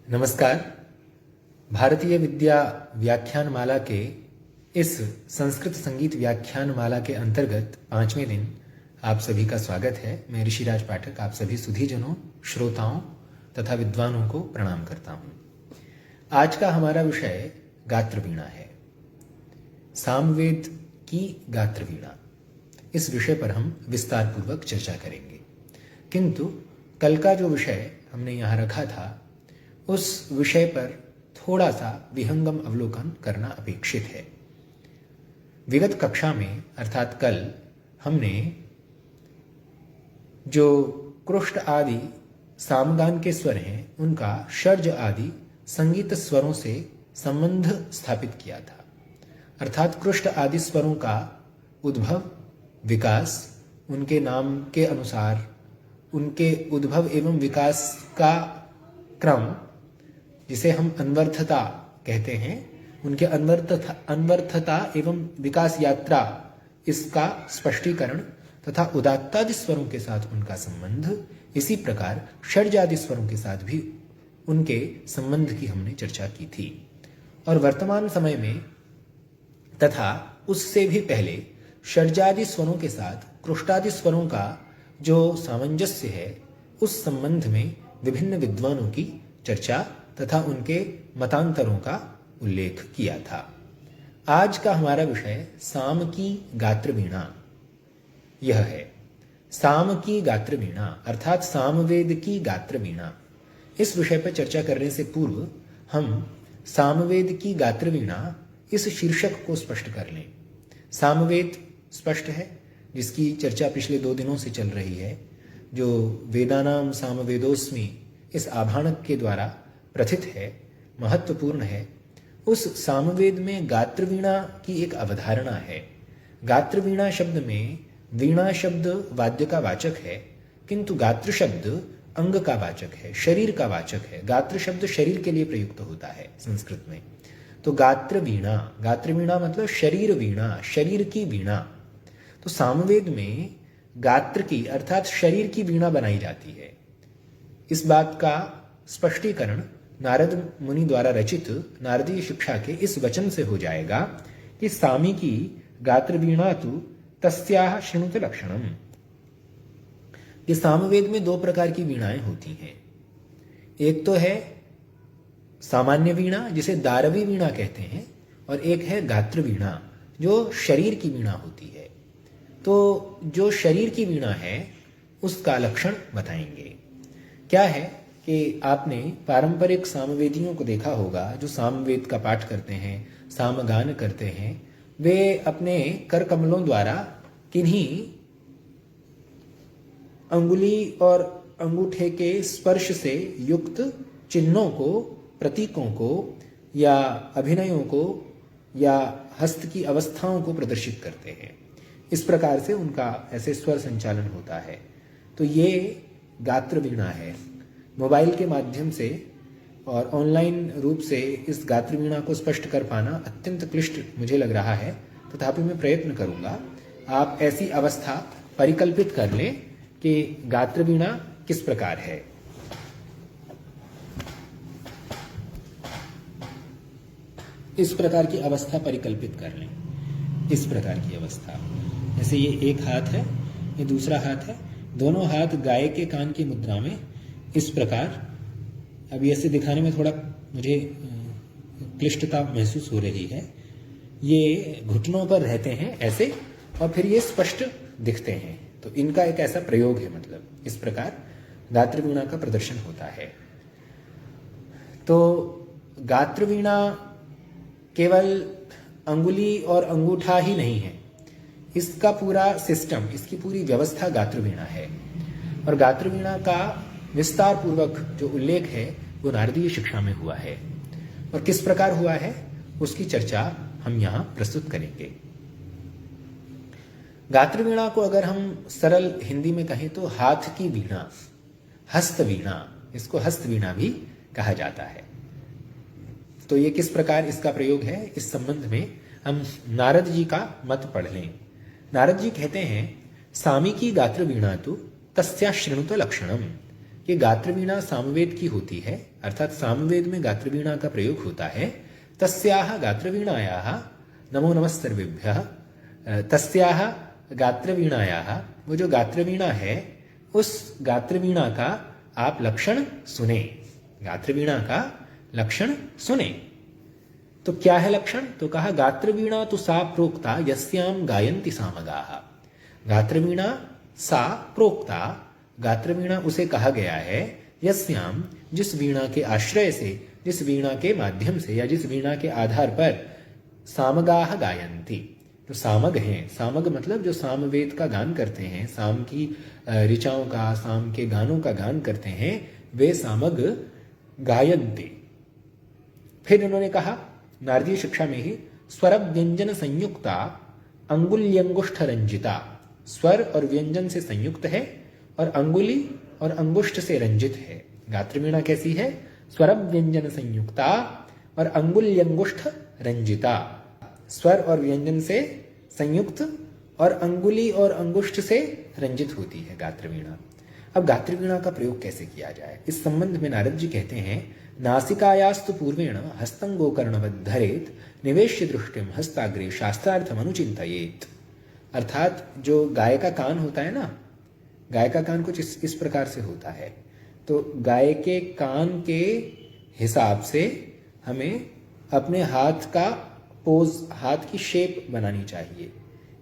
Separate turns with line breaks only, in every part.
नमस्कार। भारतीय विद्या व्याख्यान माला के इस संस्कृत संगीत व्याख्यान माला के अंतर्गत 5वें दिन आप सभी का स्वागत है। मैं ऋषिराज पाठक आप सभी सुधीजनों, श्रोताओं तथा विद्वानों को प्रणाम करता हूँ। आज का हमारा विषय गात्र वीणा है। सामवेद की गात्र वीणा, इस विषय पर हम विस्तार पूर्वक चर्चा करेंगे। किंतु कल का जो विषय हमने यहाँ रखा था उस विषय पर थोड़ा सा विहंगम अवलोकन करना अपेक्षित है। विगत कक्षा में अर्थात कल हमने जो कृष्ट आदि सामगान के स्वर हैं उनका षड्ज आदि संगीत स्वरों से संबंध स्थापित किया था। अर्थात कृष्ट आदि स्वरों का उद्भव, विकास, उनके नाम के अनुसार उनके उद्भव एवं विकास का क्रम, जिसे हम अन्वर्थता कहते हैं, उनके अन्वर्थता एवं विकास यात्रा, इसका स्पष्टीकरण तथा उदात्तादि स्वरों के साथ उनका संबंध, इसी प्रकार षड्जादि स्वरों के साथ भी उनके संबंध की हमने चर्चा की थी। और वर्तमान समय में तथा उससे भी पहले षड्जादि स्वरों के साथ कृष्टादि स्वरों का जो सामंजस्य है, उस संबंध में विभिन्न विद्वानों की चर्चा तथा उनके मतांतरों का उल्लेख किया था। आज का हमारा विषय साम की गात्र वीणा यह है। साम की गात्र वीणा अर्थात सामवेद की गात्र वीणा। इस विषय पर चर्चा करने से पूर्व हम सामवेद की गात्र वीणा इस शीर्षक को स्पष्ट कर लें। सामवेद स्पष्ट है, जिसकी चर्चा पिछले 2 दिनों से चल रही है, जो वेदानाम सामवेदोस्मि इस आभाणक के द्वारा प्रथित है, महत्वपूर्ण है। उस सामवेद में गात्र वीणा की एक अवधारणा है। गात्र वीणा शब्द में वीणा शब्द वाद्य का वाचक है, किंतु गात्र शब्द अंग का वाचक है, शरीर का वाचक है। गात्र शब्द शरीर के लिए प्रयुक्त होता है संस्कृत में। तो गात्र वीणा मतलब शरीर वीणा, शरीर की वीणा। तो सामवेद में गात्र की अर्थात शरीर की वीणा बनाई जाती है। इस बात का स्पष्टीकरण नारद मुनि द्वारा रचित नारदीय शिक्षा के इस वचन से हो जाएगा कि सामी की गात्र वीणा तु तस्याह शृणुत लक्षणम। ये सामवेद में 2 प्रकार की वीणाएं होती हैं। एक तो है सामान्य वीणा, जिसे दारवी वीणा कहते हैं, और एक है गात्र वीणा, जो शरीर की वीणा होती है। तो जो शरीर की वीणा है उसका लक्षण बताएंगे। क्या है कि आपने पारंपरिक सामवेदियों को देखा होगा, जो सामवेद का पाठ करते हैं, सामगान करते हैं, वे अपने कर कमलों द्वारा किन्हीं अंगुली और अंगूठे के स्पर्श से युक्त चिन्हों को, प्रतीकों को या अभिनयों को या हस्त की अवस्थाओं को प्रदर्शित करते हैं। इस प्रकार से उनका ऐसे स्वर संचालन होता है। तो ये गात्र वीणा है। मोबाइल के माध्यम से और ऑनलाइन रूप से इस गात्र वीणा को स्पष्ट कर पाना अत्यंत क्लिष्ट मुझे लग रहा है, तथापि मैं प्रयत्न करूंगा। आप ऐसी अवस्था परिकल्पित कर लें कि गात्र वीणा किस प्रकार है। इस प्रकार की अवस्था परिकल्पित कर लें। इस प्रकार की अवस्था, जैसे ये एक हाथ है, ये दूसरा हाथ है, दोनों हाथ गाय के कान की मुद्रा में इस प्रकार। अभी ऐसे दिखाने में थोड़ा मुझे क्लिष्टता महसूस हो रही है। ये घुटनों पर रहते हैं ऐसे, और फिर ये स्पष्ट दिखते हैं। तो इनका एक ऐसा प्रयोग है, मतलब इस प्रकार गात्र वीणा का प्रदर्शन होता है। तो गात्र वीणा केवल अंगुली और अंगूठा ही नहीं है, इसका पूरा सिस्टम, इसकी पूरी व्यवस्था गात्र वीणा है। और गात्र वीणा का विस्तार पूर्वक जो उल्लेख है वो नारदीय शिक्षा में हुआ है, और किस प्रकार हुआ है उसकी चर्चा हम यहां प्रस्तुत करेंगे। गात्र वीणा को अगर हम सरल हिंदी में कहें तो हाथ की वीणा, हस्त वीणा, इसको हस्त वीणा भी कहा जाता है। तो ये किस प्रकार इसका प्रयोग है, इस संबंध में हम नारद जी का मत पढ़ लें। नारद जी कहते हैं, सामी की गात्र वीणा तु तस्या शृणुत लक्षणम। कि गात्रवीणा सामवेद की होती है, अर्थात सामवेद में गात्रवीणा का प्रयोग होता है। तस्याह गात्रवीणायाः नमो नमः सर्वेभ्यः। तस्याह गात्रवीणायाः, वो जो गात्रवीणा है उस गात्रवीणा का आप लक्षण सुने, गात्रवीणा का लक्षण सुने। तो क्या है लक्षण? तो कहा गात्रवीणा तो सा प्रोक्ता यस्याम गायन्ति सामगाः। गात्रवीणा सा प्रोक्ता, गात्रवीणा उसे कहा गया है, यस्याम जिस वीणा के आश्रय से, जिस वीणा के माध्यम से या जिस वीणा के आधार पर सामगाः गायन्ति, जो सामग हैं, सामग मतलब जो सामवेद का गान करते हैं, साम की ऋचाओं का, साम के गानों का गान करते हैं, वे सामग गायन्ति। फिर उन्होंने कहा नारदीय शिक्षा में ही स्वर व्यंजन संयुक्ता अंगुल्यंगुष्ठ रंजिता, स्वर और व्यंजन से संयुक्त है और अंगुली और अंगुष्ठ से रंजित है। गात्रवीणा कैसी है? स्वर व्यंजन संयुक्ता और अंगुल्यंगुष्ठ रंजिता, स्वर और व्यंजन से संयुक्त और अंगुली और अंगुष्ठ से रंजित होती है गात्रवीणा। अब गात्रवीणा का प्रयोग कैसे किया जाए, इस संबंध में नारद जी कहते हैं नासिकायास्तु पूर्वेण हस्तं गोकर्णवत् धरेत् निवेश्य दृष्टिम हस्ताग्रे शास्त्रार्थम अनुचिंतयेत्। अर्थात जो गाय का कान होता है ना, गाय का कान कुछ इस प्रकार से होता है। तो गाय के कान के हिसाब से हमें अपने हाथ का पोज, हाथ की शेप बनानी चाहिए।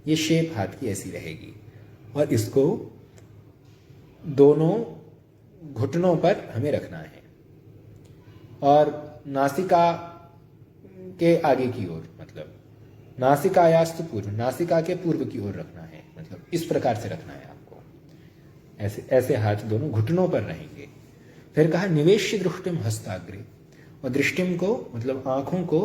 ये शेप हाथ की ऐसी रहेगी और इसको दोनों घुटनों पर हमें रखना है और नासिका के आगे की ओर, मतलब नासिकायास्तु पूर्व, नासिका के पूर्व की ओर रखना है, मतलब इस प्रकार से रखना है आपको। ऐसे ऐसे हाथ दोनों घुटनों पर रहेंगे। फिर कहा निवेश्य दृष्टिम हस्ताग्रे, और दृष्टिम को मतलब आंखों को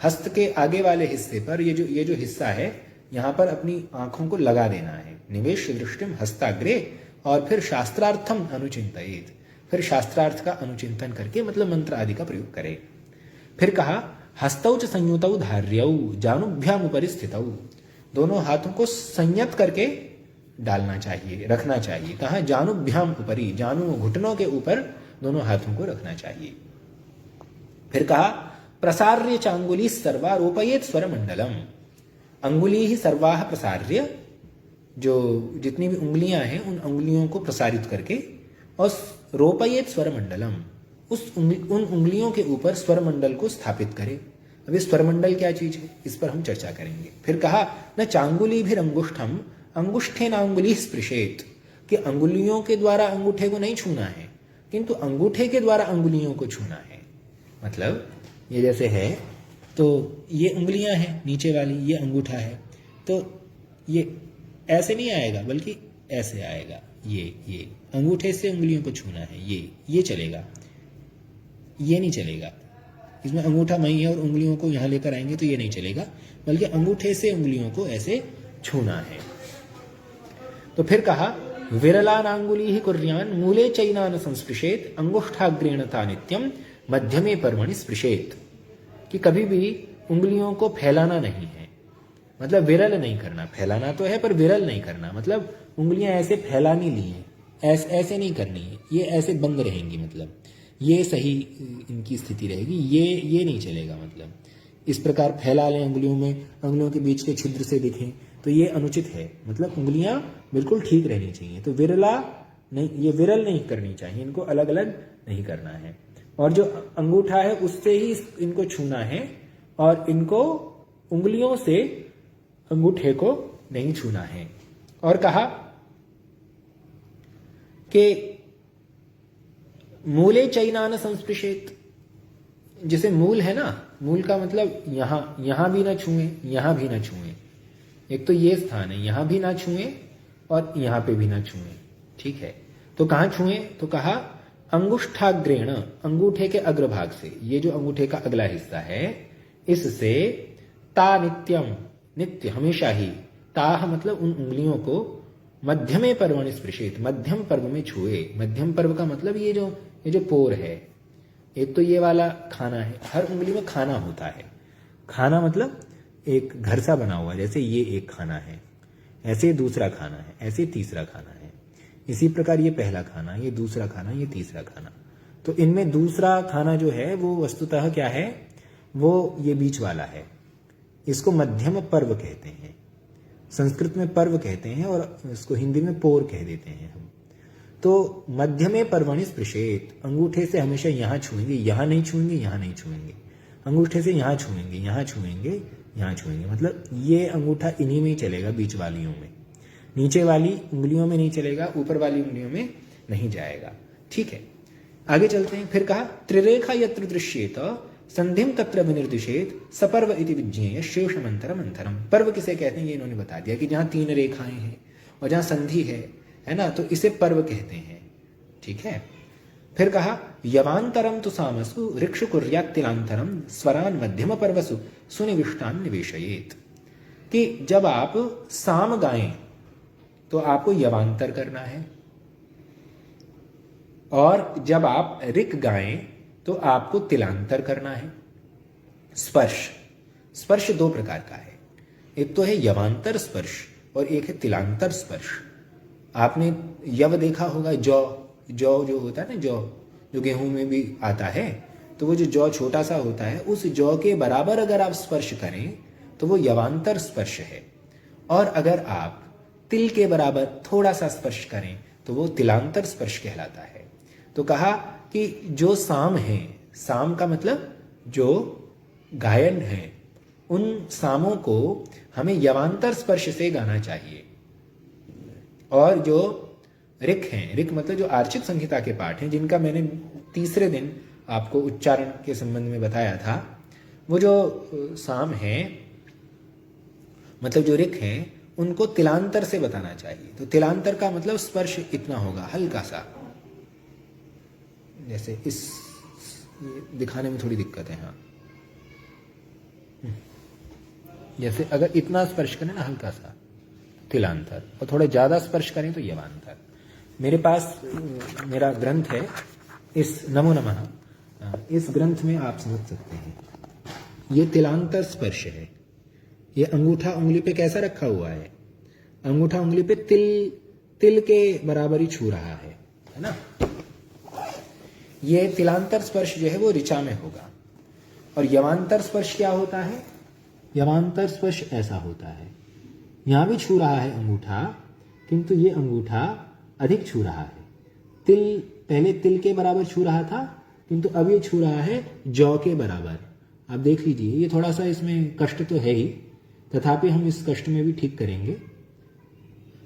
हस्त के आगे वाले हिस्से पर, ये जो हिस्सा है यहां पर अपनी आंखों को लगा देना है। निवेश्य दृष्टिम हस्ताग्रे, और फिर शास्त्रार्थम अनुचिंतयेत्, फिर शास्त्रार्थ का अनुचिंतन करके मतलब मंत्र आदि का प्रयोग करें। फिर कहा हस्तौ च संयुतौ धार्यौ जानुभ्याम उपरि स्थितौ, दोनों हाथों को संयत करके डालना चाहिए, रखना चाहिए। कहा जानुभ्याम उपरि, जानु घुटनों के ऊपर दोनों हाथों को रखना चाहिए। फिर कहा प्रसार्य चांगुली सर्वारोपयेत् स्वर मंडलम, अंगुली ही सर्वाह प्रसार्य, जो जितनी भी उंगलियां हैं उन उंगलियों को प्रसारित करके, और रोपयेत् स्वर मंडलम, उन उंगलियों के ऊपर स्वर मंडल को स्थापित करे। अब ये स्वर मंडल क्या चीज है, इस पर हम चर्चा करेंगे। फिर कहा न चांगुली भी अंगुष्ठम अंगुष्ठेन अंगुली स्पृशेत, कि अंगुलियों के द्वारा अंगूठे को नहीं छूना है, किंतु अंगूठे के द्वारा अंगुलियों को छूना है। मतलब ये जैसे है, तो ये उंगलियां हैं नीचे वाली, ये अंगूठा है, तो ये ऐसे नहीं आएगा बल्कि ऐसे आएगा। ये अंगूठे से उंगलियों को छूना है, ये चलेगा, ये नहीं चलेगा। इसमें अंगूठा वहीं है और उंगलियों को यहां लेकर आएंगे तो ये नहीं चलेगा, बल्कि अंगूठे से उंगलियों को ऐसे छूना है। तो फिर कहा विरलानांगुली ही कुर्यान मूले चैनान संस्पृशेत अंगुष्ठाग्रेण ता नित्यम मध्यमे पर्वणि स्पृशेत, कि कभी भी उंगलियों को फैलाना नहीं है, मतलब विरल नहीं करना। फैलाना तो है पर विरल नहीं करना, मतलब उंगलियां ऐसे फैलानी नहीं है, ऐसे नहीं करनी है, ये ऐसे बंद रहेंगी, मतलब ये सही इनकी स्थिति रहेगी, ये नहीं चलेगा। मतलब इस प्रकार फैला लें उंगलियों में, उंगलियों के बीच के छिद्र से दिखें, तो ये अनुचित है। मतलब उंगलियां बिल्कुल ठीक रहनी चाहिए। तो विरला नहीं, ये विरल नहीं करनी चाहिए, इनको अलग अलग नहीं करना है। और जो अंगूठा है उससे ही इनको छूना है, और इनको उंगलियों से अंगूठे को नहीं छूना है। और कहा कि मूले चैनान संस्पृशेत, जिसे मूल है ना, मूल का मतलब यहां भी ना छुएं, यहां भी ना छुएं। एक तो ये स्थान है, यहां भी ना छुएं और यहां पे भी ना छुएं, ठीक है। तो कहां छुएं? तो कहा अंगुष्ठाग्रेण, अंगूठे के अग्रभाग से, ये जो अंगूठे का अगला हिस्सा है इससे ता नित्यम, नित्य हमेशा ही, ताह मतलब उन उंगलियों को मध्यमे पर्वणि स्पृशेत, मध्यम पर्व में छुए। मध्यम पर्व का मतलब ये जो पोर है, एक तो ये वाला खाना है, हर उंगली में खाना होता है। खाना मतलब एक घर सा बना हुआ, जैसे ये एक खाना है, ऐसे दूसरा खाना है, ऐसे तीसरा खाना है, इसी प्रकार ये पहला खाना, ये दूसरा खाना, ये तीसरा खाना। तो इनमें दूसरा खाना जो है वो वस्तुतः क्या है, वो ये बीच वाला है। इसको मध्यम पर्व कहते हैं, संस्कृत में पर्व कहते हैं और इसको हिंदी में पोर कह देते हैं हम। तो मध्यमे पर्वणि स्पृशेत, अंगूठे से हमेशा यहाँ छुएंगे, यहाँ नहीं छुएंगे, यहाँ नहीं छुएंगे, अंगूठे से यहाँ छुएंगे, यहाँ छुएंगे, यहाँ छुएंगे। मतलब ये अंगूठा इन्हीं में ही चलेगा, बीच वालियों में, नीचे वाली उंगलियों में नहीं चलेगा, ऊपर वाली उंगलियों में नहीं जाएगा। ठीक है, आगे चलते हैं। फिर कहा त्रिरेखा यत्र दृश्येत संधिम तत्र विनिर्दिशेत सपर्व इति विज्ञेय शेषमंतरम अंतरम। पर्व किसे कहते हैं ये इन्होंने बता दिया कि जहां 3 रेखाएं हैं और जहां संधि है ना, तो इसे पर्व कहते हैं। ठीक है, फिर कहा यवांतरम तु सामसु ऋक्षु कुर्यात् तिलांतरम स्वरान मध्यम पर्वसु सुनिविष्टान निवेशयेत। कि जब आप साम गाएं तो आपको यवांतर करना है, और जब आप ऋक गाएं तो आपको तिलांतर करना है। स्पर्श 2 प्रकार का है, एक तो है यवांतर स्पर्श और एक है तिलांतर स्पर्श। आपने यव देखा होगा, जौ जो होता है ना, जो गेहूं में भी आता है, तो वो जो जौ छोटा सा होता है, उस जौ के बराबर अगर आप स्पर्श करें तो वो यवांतर स्पर्श है, और अगर आप तिल के बराबर थोड़ा सा स्पर्श करें तो वो तिलांतर स्पर्श कहलाता है। तो कहा कि जो साम है, साम का मतलब जो गायन है, उन सामों को हमें यवांतर स्पर्श से गाना चाहिए। और जो ऋक हैं, ऋक मतलब जो आर्चिक संहिता के पाठ हैं, जिनका मैंने तीसरे दिन आपको उच्चारण के संबंध में बताया था, वो जो साम हैं, मतलब जो ऋक हैं, उनको तिलांतर से बताना चाहिए। तो तिलांतर का मतलब स्पर्श इतना होगा, हल्का सा, जैसे इस दिखाने में थोड़ी दिक्कत है। हाँ, जैसे अगर इतना स्पर्श करें ना हल्का सा, तिलांतर, और थोड़ा ज्यादा स्पर्श करें तो यवांतर। मेरे पास मेरा ग्रंथ है, इस नमो नमः, इस ग्रंथ में आप समझ सकते हैं, ये तिलांतर स्पर्श है। ये अंगूठा उंगली पे कैसा रखा हुआ है, अंगूठा उंगली पे तिल के बराबर ही छू रहा है ना। ये तिलांतर स्पर्श जो है वो ऋचा में होगा। और यवांतर स्पर्श क्या होता है, यवांतर स्पर्श ऐसा होता है, यहां भी छू रहा है अंगूठा, किंतु ये अंगूठा अधिक छू रहा है। तिल, पहले तिल के बराबर छू रहा था, किंतु अब ये छू रहा है जौ के बराबर। आप देख लीजिए, ये थोड़ा सा इसमें कष्ट तो है ही, तथापि हम इस कष्ट में भी ठीक करेंगे।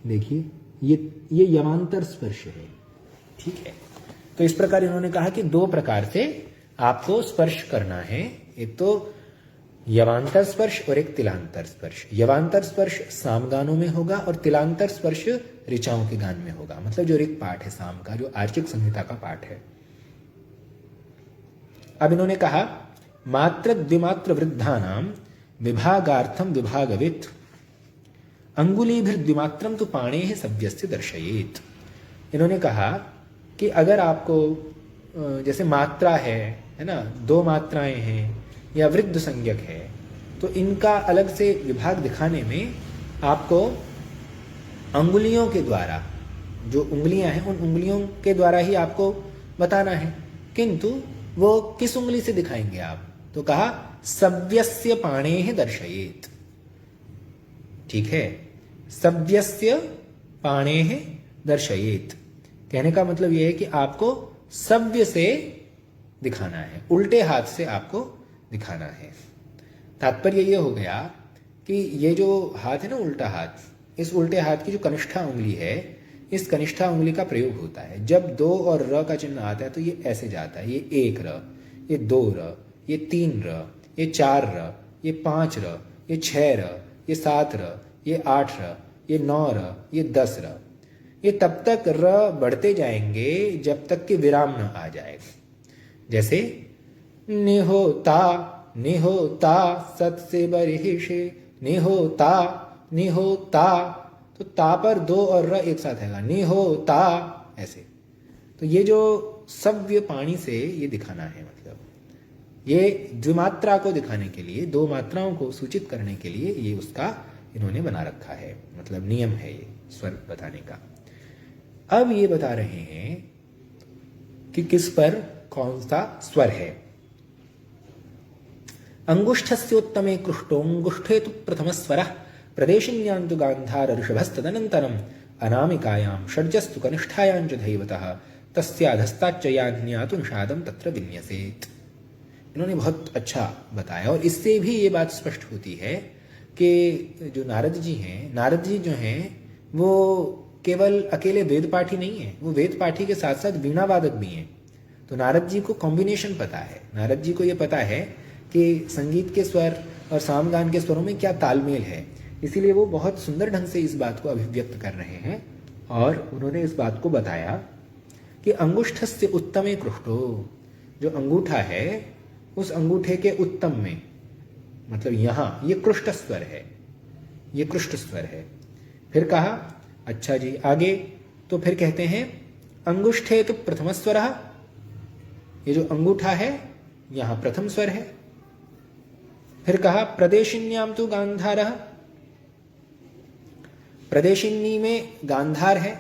देखिए, ये यवांतर स्पर्श है। ठीक है, तो इस प्रकार इन्होंने कहा कि 2 प्रकार से आपको स्पर्श करना है, एक तो यवांतर स्पर्श और एक तिलांतर स्पर्श। यवांतर स्पर्श साम गानों में होगा और तिलांतर स्पर्श ऋचाओं के गान में होगा, मतलब जो ऋक पाठ है साम का, जो आर्चिक संहिता का पाठ है। अब इन्होंने कहा मात्र द्विमात्र वृद्धानाम विभागार्थम विभागवित अंगुलीभिर द्विमात्रम तो पाणे है सव्यस्य दर्शयेत। इन्होंने कहा कि अगर आपको जैसे मात्रा है ना, 2 मात्राएं हैं या वृद्ध संज्ञक है, तो इनका अलग से विभाग दिखाने में आपको अंगुलियों के द्वारा, जो उंगलियां हैं उन उंगलियों के द्वारा ही आपको बताना है। किंतु वो किस उंगली से दिखाएंगे आप, तो कहा सव्यस्य पाणेः दर्शयेत। ठीक है, सव्यस्य पाणेः दर्शयेत कहने का मतलब यह है कि आपको सव्य से दिखाना है, उल्टे हाथ से आपको दिखाना है। तात्पर्य ये हो गया कि ये जो हाथ है ना, उल्टा हाथ, इस उल्टे हाथ की जो कनिष्ठा उंगली है, इस कनिष्ठा उंगली का प्रयोग होता है। जब 2 और र का चिन्ह आता है तो ये ऐसे जाता है, ये 1 र, ये 2 र, ये 3 र, ये 4 र, ये 5 र, ये 6 र, ये 7 र, ये 8 र, ये 9 र, ये 10 र। ये तब तक र बढ़ते जाएंगे जब तक कि विराम न आ जाए। जैसे निहोता निहोता सत से बरिशे, निहोता निहोता, तो ता पर 2 और र एक साथ आएगा, निहोता, ऐसे। तो ये जो सव्य पाणी से ये दिखाना है, मतलब ये द्विमात्रा को दिखाने के लिए, 2 मात्राओं को सूचित करने के लिए ये उसका इन्होंने बना रखा है, मतलब नियम है ये स्वर बताने का। अब ये बता रहे हैं कि किस पर कौन सा स्वर है। अंगुष्ठस्योत्तमे कृष्टोऽंगुष्ठे तु प्रथम स्वर प्रदेशिन्यां तु गांधार ऋषभस्तदनन्तरम् अनामिकायां षड्जस्तु कनिष्ठायां च धैवतः तस्याधस्ताच्च याज्ञा तु निषादं तत्र विन्यसेत्। इन्होंने बहुत अच्छा बताया और इससे भी ये बात स्पष्ट होती है कि जो नारद जी हैं, नारद जी जो हैं वो केवल अकेले वेद पाठी नहीं है, वो वेद पाठी के साथ साथ वीणा वादक भी हैं। तो नारद जी को कॉम्बिनेशन पता है, नारद जी को ये पता है कि संगीत के स्वर और सामगान के स्वरों में क्या तालमेल है, इसीलिए वो बहुत सुंदर ढंग से इस बात को अभिव्यक्त कर रहे हैं। और उन्होंने इस बात को बताया कि अंगुष्ठस्य उत्तमे कृष्टो, जो अंगूठा है उस अंगूठे के उत्तम में, मतलब यहां ये कृष्ट स्वर है, ये कृष्ट स्वर है। फिर कहा अच्छा जी आगे, तो फिर कहते हैं अंगुष्ठे तो प्रथम स्वर, ये जो अंगूठा है यहां प्रथम स्वर है। फिर कहा प्रदेशिन्याम तो गांधार, प्रदेशिनी में गांधार है,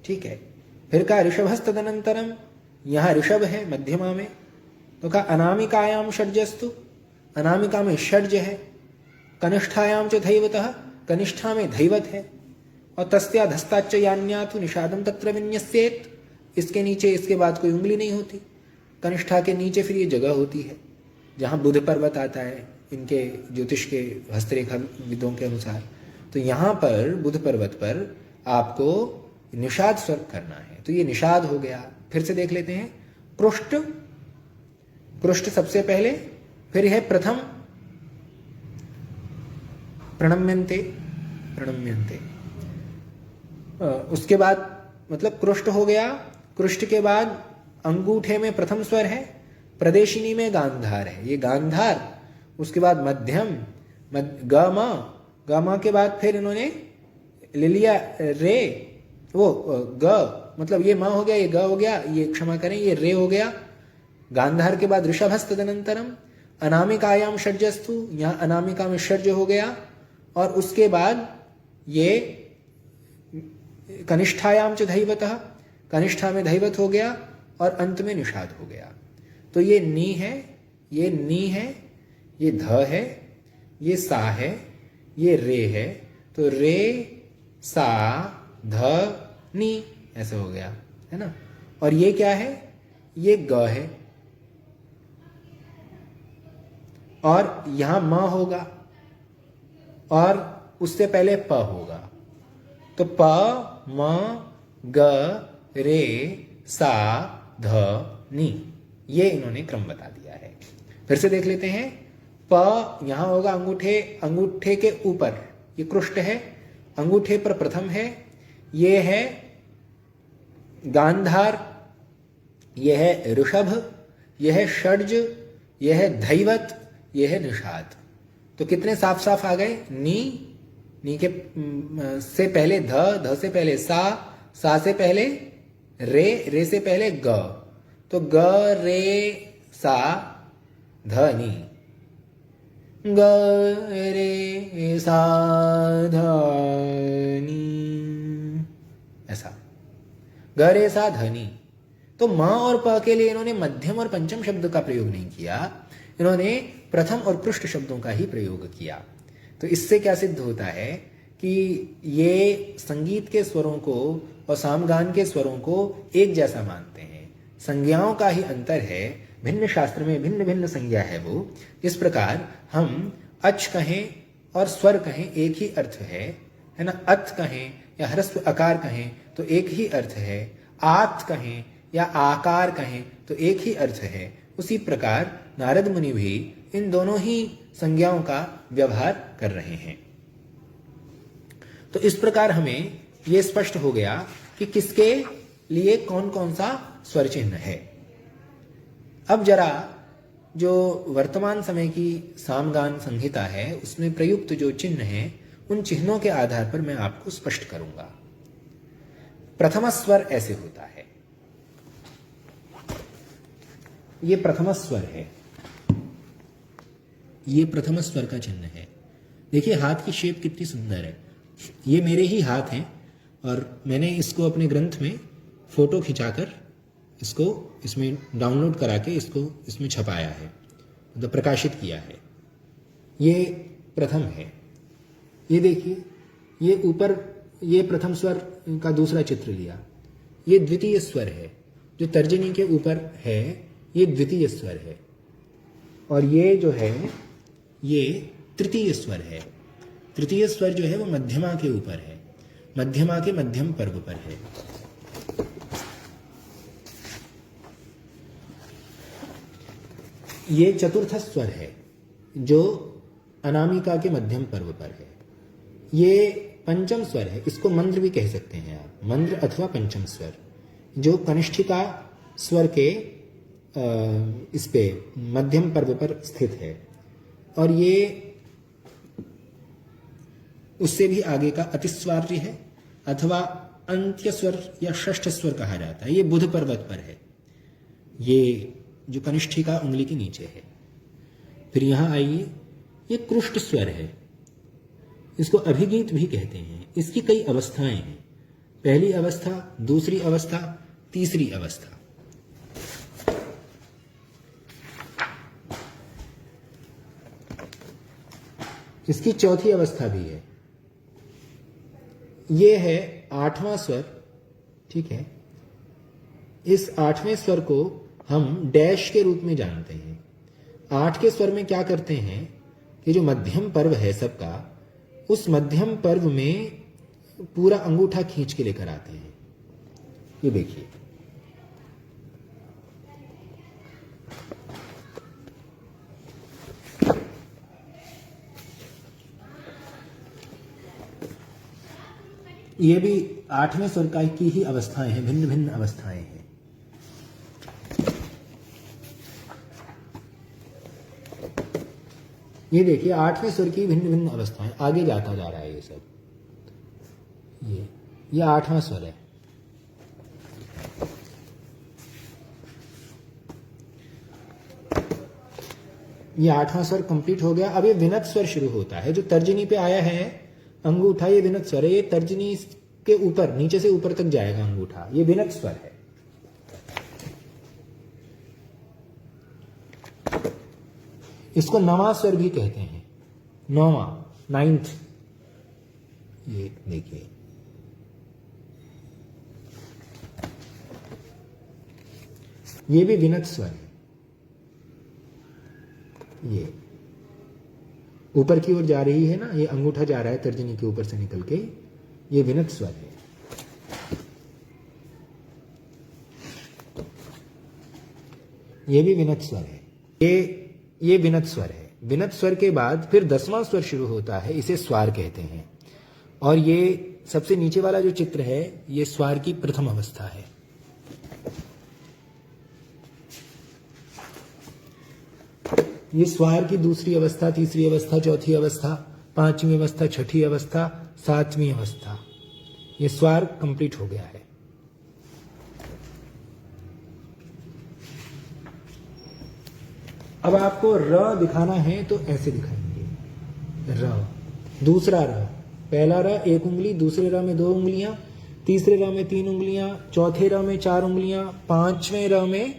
ठीक है। फिर कहा ऋषभस्तदनंतरम, यहां ऋषभ है मध्यमा में। तो कहा अनामिकायाम षड्जस्तु, अनामिका में षड्ज है। कनिष्ठायाम च धैवतः, कनिष्ठा में धैवत है। और तस्याधस्ताच्च यान्यातु निषादम तत्र विन्यस्येत्, इसके नीचे इसके बाद कोई उंगली नहीं होती। कनिष्ठा के नीचे फिर ये जगह होती है जहां बुध पर्वत आता है इनके ज्योतिष के हस्तरेखा विदों के अनुसार। तो यहां पर बुध पर्वत पर आपको निषाद स्वर करना है, तो ये निषाद हो गया। फिर से देख लेते हैं कृष्ट, कृष्ट सबसे पहले, फिर है प्रथम प्रणम्यन्ते, प्रणम्यन्ते, उसके बाद मतलब कृष्ट हो गया। कृष्ट के बाद अंगूठे में प्रथम स्वर है, प्रदेशिनी में गांधार है, ये गांधार। उसके बाद मध्यम गामा, गामा के बाद फिर इन्होंने ले लिया रे, वो ग, मतलब ये मां हो गया, ये ग हो गया, ये क्षमा करें ये रे हो गया। गांधार के बाद ऋषभस्तदनंतरम, अनामिकायाम षड्जस्तु, यहां अनामिका में षड्ज हो गया। और उसके बाद ये कनिष्ठायाम च धैवतः, कनिष्ठा में धैवत हो गया। और अंत में निषाद हो गया। तो ये नी है, ये नी है, ये ध है, ये सा है, ये रे है। तो रे सा ध नी ऐसे हो गया, है ना। और ये क्या है, ये ग है। और यहां म होगा और उससे पहले प होगा। तो प म ग रे सा ध नी, ये इन्होंने क्रम बता दिया है। फिर से देख लेते हैं। प यहां होगा अंगूठे, अंगूठे के ऊपर ये कृष्ट है, अंगूठे पर प्रथम है, ये है गांधार, यह है ऋषभ, यह है षड्ज, यह है धैवत, यह है निषाद। तो कितने साफ साफ आ गए। नी, नी के से पहले ध, ध से पहले सा, सा से पहले रे, रे से पहले ग। तो ग रे सा ध नी, ग रे सा ध नी, ऐसा ग रे सा ध नी। तो म और प के लिए इन्होंने मध्यम और पंचम शब्द का प्रयोग नहीं किया, इन्होंने प्रथम और पृष्ठ शब्दों का ही प्रयोग किया। तो इससे क्या सिद्ध होता है कि ये संगीत के स्वरों को और सामगान के स्वरों को एक जैसा मानते हैं। संज्ञाओं का ही अंतर है, भिन्न शास्त्र में भिन्न भिन्न संज्ञा है वो। इस प्रकार हम अच कहें और स्वर कहें एक ही अर्थ है ना। अत कहें या ह्रस्व अकार कहें तो एक ही अर्थ है, आत कहें या आकार कहें तो एक ही अर्थ है। उसी प्रकार नारद मुनि भी इन दोनों ही संज्ञाओं का व्यवहार कर रहे हैं। तो इस प्रकार हमें यह स्पष्ट हो गया कि किसके लिए कौन कौन सा स्वर चिन्ह है। अब जरा जो वर्तमान समय की सामगान संहिता है उसमें प्रयुक्त जो चिन्ह हैं उन चिन्हों के आधार पर मैं आपको स्पष्ट करूंगा। प्रथम स्वर ऐसे होता है, ये प्रथम स्वर है, ये प्रथम स्वर का चिन्ह है। देखिए हाथ की शेप कितनी सुंदर है। ये मेरे ही हाथ हैं और मैंने इसको अपने ग्रंथ में फोटो खिंचाकर इसको इसमें डाउनलोड करा के इसको इसमें छपाया है, मतलब प्रकाशित किया है। ये प्रथम है। ये देखिए, ये ऊपर ये प्रथम स्वर का दूसरा चित्र लिया, ये द्वितीय स्वर है। जो तर्जनी के ऊपर है ये द्वितीय स्वर है, और ये जो है ये तृतीय स्वर है। तृतीय स्वर जो है वो मध्यमा के ऊपर है, मध्यमा के मध्यम पर्व पर है। ये चतुर्थ स्वर है जो अनामिका के मध्यम पर्व पर है। ये पंचम स्वर है, इसको मंद्र भी कह सकते हैं आप, मंद्र अथवा पंचम स्वर, जो कनिष्ठिका स्वर के इस पे मध्यम पर्व पर स्थित है। और ये उससे भी आगे का अतिस्वार्य है अथवा अंत्य स्वर या षष्ठ स्वर कहा जाता है। ये बुध पर्वत पर है, ये जो कनिष्ठिका उंगली के नीचे है। फिर यहां आइए, ये कृष्ट स्वर है, इसको अभिगीत भी कहते हैं। इसकी कई अवस्थाएं हैं, पहली अवस्था, दूसरी अवस्था, तीसरी अवस्था। इसकी चौथी अवस्था भी है। ये है आठवां स्वर, ठीक है। इस आठवें स्वर को हम डैश के रूप में जानते हैं। 8 के स्वर में क्या करते हैं कि जो मध्यम पर्व है सबका, उस मध्यम पर्व में पूरा अंगूठा खींच के लेकर आते हैं। ये देखिए, ये भी 8वें स्वर का की ही अवस्थाएं हैं, भिन्न भिन्न अवस्थाएं हैं। ये देखिए 8वें स्वर की भिन्न भिन्न अवस्थाएं, आगे जाता जा रहा है ये सब। ये 8वां स्वर है। ये 8वां स्वर कंप्लीट हो गया। अब ये विनत स्वर शुरू होता है, जो तर्जनी पे आया है अंगूठा, ये विनत स्वर है। ये तर्जनी के ऊपर, नीचे से ऊपर तक जाएगा अंगूठा, ये विनत स्वर है। इसको नवां स्वर भी कहते हैं, नौवां, 9th। ये देखिए, ये भी विनत स्वर है। ये ऊपर की ओर जा रही है ना, ये अंगूठा जा रहा है तर्जनी के ऊपर से निकल के, ये विनत स्वर है। ये भी विनत स्वर है। ये विनत स्वर है। विनत स्वर के बाद फिर 10वां स्वर शुरू होता है, इसे स्वार कहते हैं। और ये सबसे नीचे वाला जो चित्र है, ये स्वार की प्रथम अवस्था है। ये स्वार की दूसरी अवस्था, तीसरी अवस्था, चौथी अवस्था, 5वीं अवस्था, 6ठी अवस्था, 7वीं अवस्था। ये स्वार कंप्लीट हो गया है। अब आपको र दिखाना है तो ऐसे दिखाएंगे। र, दूसरा र, पहला र 1 उंगली, दूसरे र में 2 उंगलियां, तीसरे र में 3 उंगलियां, चौथे र में 4 उंगलियां, 5वें र में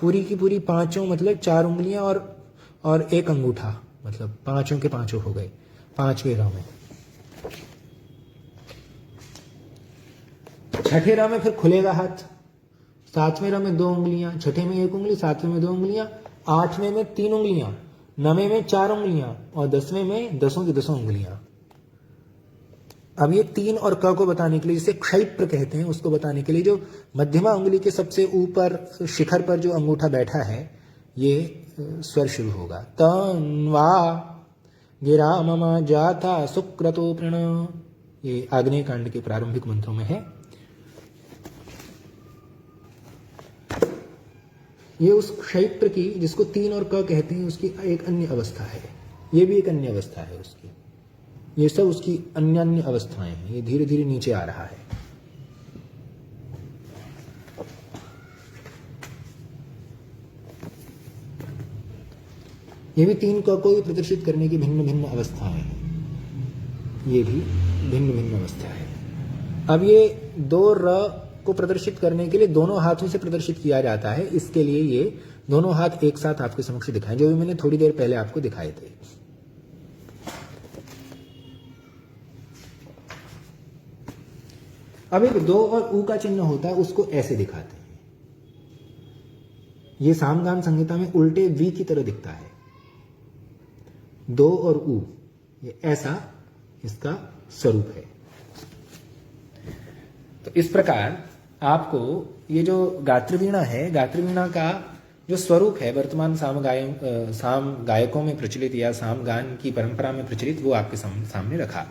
पूरी की पूरी 5 मतलब 4 उंगलियां और 1 अंगूठा, मतलब 5 के 5 हो गए 5वें र में। छठे र में फिर खुलेगा हाथ, 7वें र में 2 उंगलियां, छठे में 1 उंगली, 7वें में 2 उंगलियां, 8वें में 3 उंगलियां, 9वें में 4 उंगलियां और 10वें में 10 की 10 उंगलियां। अब ये 3 और क को बताने के लिए, जिसे क्षैप्र कहते हैं, उसको बताने के लिए जो मध्यमा उंगली के सबसे ऊपर शिखर पर जो अंगूठा बैठा है, ये स्वर शुरू होगा। तन्वा गिरा मम जाता सुक्रतो प्रण। ये आग्नेय कांड के प्रारंभिक मंत्रों में है। ये उस क्षैप्र की, जिसको 3 और क कहते हैं, उसकी एक अन्य अवस्था है। ये भी एक अन्य अवस्था है उसकी। ये सब उसकी अन्य अन्य अवस्थाएं हैं। ये धीरे धीरे नीचे आ रहा है। ये भी 3 क को प्रदर्शित करने की भिन्न भिन्न अवस्थाएं हैं। ये भी भिन्न भिन्न अवस्था है। अब ये दो र को प्रदर्शित करने के लिए दोनों हाथों से प्रदर्शित किया जाता है। इसके लिए ये दोनों हाथ एक साथ आपके समक्ष दिखाएं, जो भी मैंने थोड़ी देर पहले आपको दिखाए थे। अब एक दो और ऊ का चिन्ह होता है, उसको ऐसे दिखाते हैं। ये सामगान संहिता में उल्टे वी की तरह दिखता है। दो और ऊ, ये ऐसा इसका स्वरूप है। तो इस प्रकार आपको ये जो गात्रवीणा है, गात्रवीणा का जो स्वरूप है वर्तमान साम गायकों में प्रचलित या साम गान की परंपरा में प्रचलित, वो आपके सामने रखा।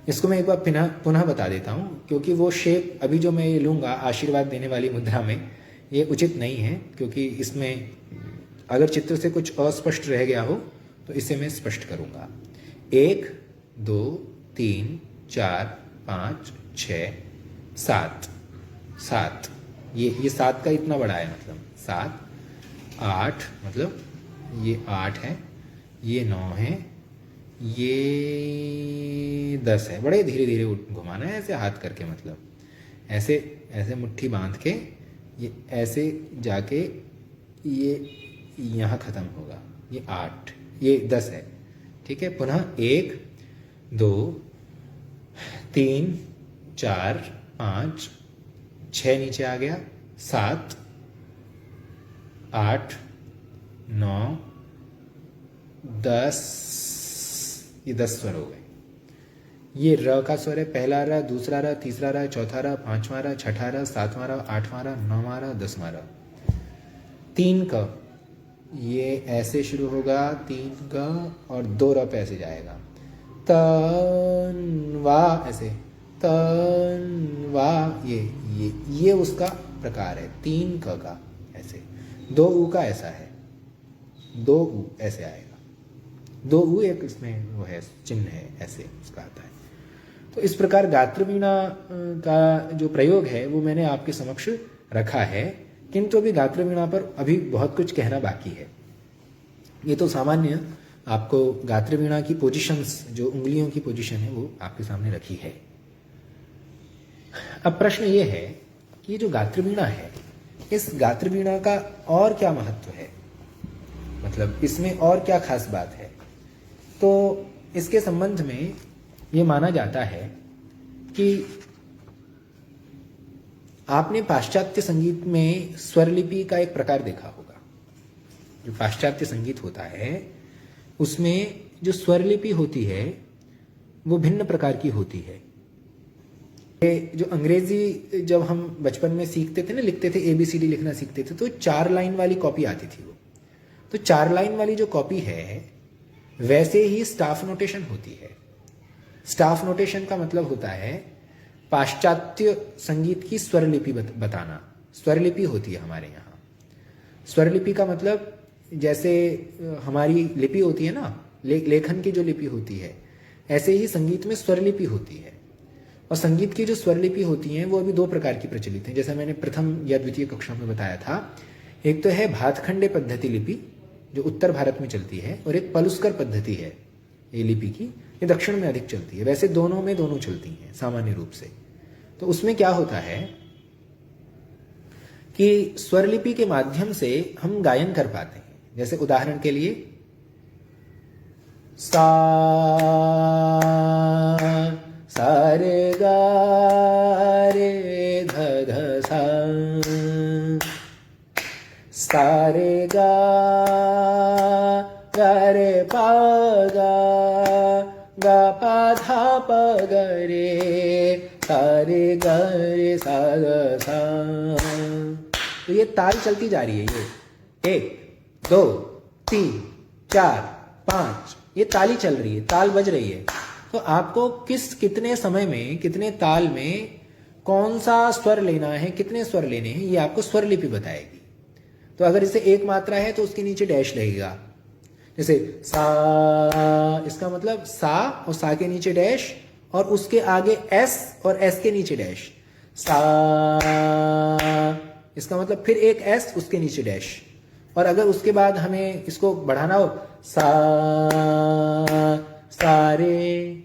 इसको मैं एक बार पुनः बता देता हूँ, क्योंकि वो शेप अभी जो मैं ये लूँगा आशीर्वाद देने वाली मुद्रा में, ये उचित नहीं है, क्योंकि इसमें अगर चित्र से कुछ अस्पष्ट रह गया हो तो इसे मैं स्पष्ट करूँगा। 1 2 3 4 5 6 7 7, ये 7 का इतना बड़ा है, मतलब 7 8, मतलब ये 8 है, ये 9 है, ये 10 है। बड़े धीरे धीरे घुमाना है ऐसे हाथ करके, मतलब ऐसे ऐसे मुट्ठी बांध के ये ऐसे जाके ये यहाँ ख़त्म होगा। ये 8, ये 10 है, ठीक है। पुनः 1 2 3 4 5 6 नीचे आ गया, 7 8 9 10, ये 10 स्वर हो गए। ये र का स्वर है, पहला र, दूसरा र, तीसरा र, चौथा र, पांचवा र, छठा र, सातवां र, आठवां र, नौवां र, 10वां र। 3 का ये ऐसे शुरू होगा, 3 का, और 2 र पे ऐसे जाएगा, तन वा, ऐसे तन वा, ये उसका प्रकार है। 3 का ऐसे, 2 ऊ का ऐसा है, 2 ऊ ऐसे आएगा, 2 ऊ एक इसमें वो है, चिन्ह है, ऐसे उसका आता है। तो इस प्रकार गात्रवीणा का जो प्रयोग है वो मैंने आपके समक्ष रखा है, किंतु अभी गात्रवीणा पर अभी बहुत कुछ कहना बाकी है। ये तो सामान्य आपको गात्रवीणा की पोजीशंस, जो उंगलियों की पोजीशन है, वो आपके सामने रखी है। अब प्रश्न ये है कि जो गात्रवीणा है, इस गात्रवीणा का और क्या महत्व है, मतलब इसमें और क्या खास बात है। तो इसके संबंध में ये माना जाता है कि आपने पाश्चात्य संगीत में स्वरलिपि का एक प्रकार देखा होगा। जो पाश्चात्य संगीत होता है उसमें जो स्वरलिपि होती है वो भिन्न प्रकार की होती है। ये जो अंग्रेजी जब हम बचपन में सीखते थे ना, लिखते थे, ABCD लिखना सीखते थे, तो 4 लाइन वाली कॉपी आती थी वो। तो 4 लाइन वाली जो कॉपी है वैसे ही स्टाफ नोटेशन होती है। स्टाफ नोटेशन का मतलब होता है पाश्चात्य संगीत की स्वरलिपि बताना। स्वरलिपि होती है हमारे यहाँ। स्वरलिपि का मतलब जैसे हमारी लिपि होती है ना, लेखन की जो लिपि होती है, ऐसे ही संगीत में स्वरलिपि होती है। और संगीत की जो स्वरलिपि होती हैं वो अभी 2 प्रकार की प्रचलित हैं, जैसा मैंने प्रथम या द्वितीय कक्षा में बताया था। एक तो है भातखंडे पद्धति लिपि, जो उत्तर भारत में चलती है, और एक पलुस्कर पद्धति है ये लिपि की, ये दक्षिण में अधिक चलती है। वैसे दोनों चलती हैं सामान्य रूप से। तो उसमें क्या होता है कि स्वरलिपि के माध्यम से हम गायन कर पाते हैं। जैसे उदाहरण के लिए सा रे गा रे ध ध सा रे गा रे पा गा पा धा प ग रे सा रे ग रे सा ग सा। तो ये ताल चलती जा रही है, ये 1 2 3 4 5, ये ताली चल रही है, ताल बज रही है। तो आपको कितने समय में, कितने ताल में कौन सा स्वर लेना है, कितने स्वर लेने हैं, ये आपको स्वरलिपि बताएगी। तो अगर इसे एक मात्रा है तो उसके नीचे डैश लगेगा। जैसे सा, इसका मतलब सा और सा के नीचे डैश, और उसके आगे एस और एस के नीचे डैश। सा, इसका मतलब फिर एक एस, उसके नीचे डैश। और अगर उसके बाद हमें इसको बढ़ाना हो, सा रे,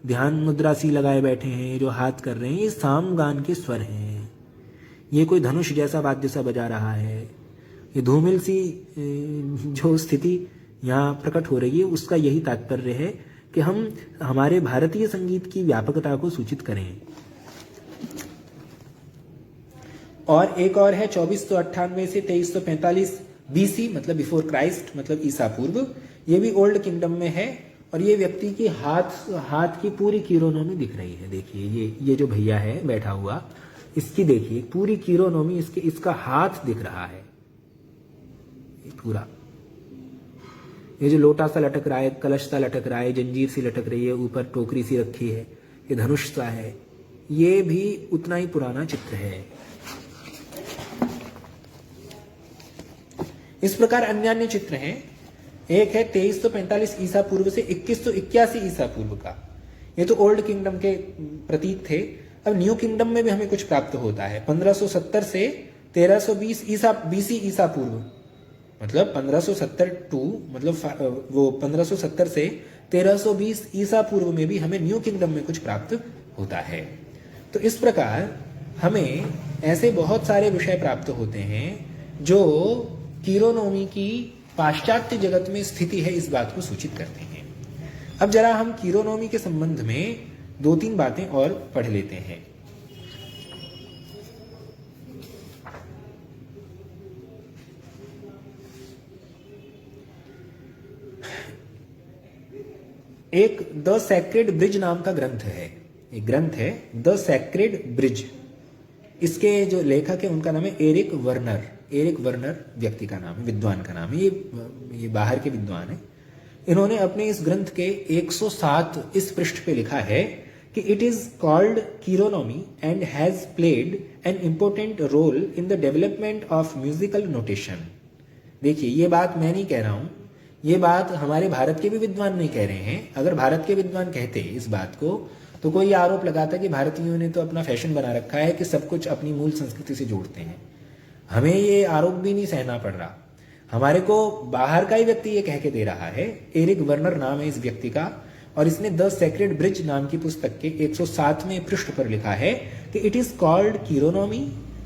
ध्यान मुद्रा सी लगाए बैठे हैं, जो हाथ कर रहे हैं, ये सामगान के स्वर हैं। ये कोई धनुष जैसा वाद्य सा बजा रहा है, ये धूमिल सी जो स्थिति यहाँ प्रकट हो रही है, उसका यही तात्पर्य है कि हम हमारे भारतीय संगीत की व्यापकता को सूचित करें। और एक और है 2498 से 2345 बीसी, मतलब बिफोर क्राइस्ट, मतलब ईसा पूर्व। ये भी ओल्ड किंगडम में है और ये व्यक्ति की हाथ की पूरी कीरोनोमी दिख रही है। देखिए ये जो भैया है बैठा हुआ, इसकी देखिए पूरी कीरोनोमी, इसका हाथ दिख रहा है पूरा। ये जो लोटा सा लटक रहा है, कलश सा लटक रहा है, जंजीर सी लटक रही है, ऊपर टोकरी सी रखी है, ये धनुष सा है, ये भी उतना ही पुराना चित्र है। इस प्रकार अन्य अन्य चित्र हैं। एक है 2345 ईसा पूर्व से 2181 ईसा पूर्व का, ये तो ओल्ड किंगडम के प्रतीक थे। अब न्यू किंगडम में भी हमें कुछ प्राप्त होता है। 1570 से 1320 बीसी ईसा पूर्व, मतलब 1570 टू, मतलब वो 1570 से 1320 ईसा पूर्व में भी हमें न्यू किंगडम में कुछ प्राप्त होता है। तो इस प्रकार हमें ऐसे बहुत सारे विषय प्राप्त होते हैं जो कीरोनोमी की पाश्चात्य जगत में स्थिति है, इस बात को सूचित करते हैं। अब जरा हम कीरोनोमी के संबंध में 2-3 बातें और पढ़ लेते हैं। एक द सैक्रेड ब्रिज नाम का ग्रंथ है, एक ग्रंथ है द सैक्रेड ब्रिज। इसके जो लेखक है उनका नाम है एरिक वर्नर। एरिक वर्नर व्यक्ति का नाम है, विद्वान का नाम है, ये बाहर के विद्वान है। इन्होंने अपने इस ग्रंथ के 107 इस पृष्ठ पे लिखा है कि it is called cheironomy and has played an important role in the development of musical notation. देखिए ये बात मैं नहीं कह रहा हूं, ये बात हमारे भारत के भी विद्वान नहीं कह रहे हैं। अगर भारत के विद्वान कहते इस बात को तो कोई आरोप लगाता कि भारतीयों ने तो अपना फैशन बना रखा है कि सब कुछ अपनी मूल संस्कृति से जोड़ते हैं। हमें ये आरोप भी नहीं सहना पड़ रहा, हमारे को बाहर का ही व्यक्ति ये कह के दे रहा है। एरिक वर्नर नाम है इस व्यक्ति का और इसने द सैक्रेड ब्रिज नाम की पुस्तक के 107वें पृष्ठ पर लिखा है कि इट इज कॉल्ड कीरोनोमी,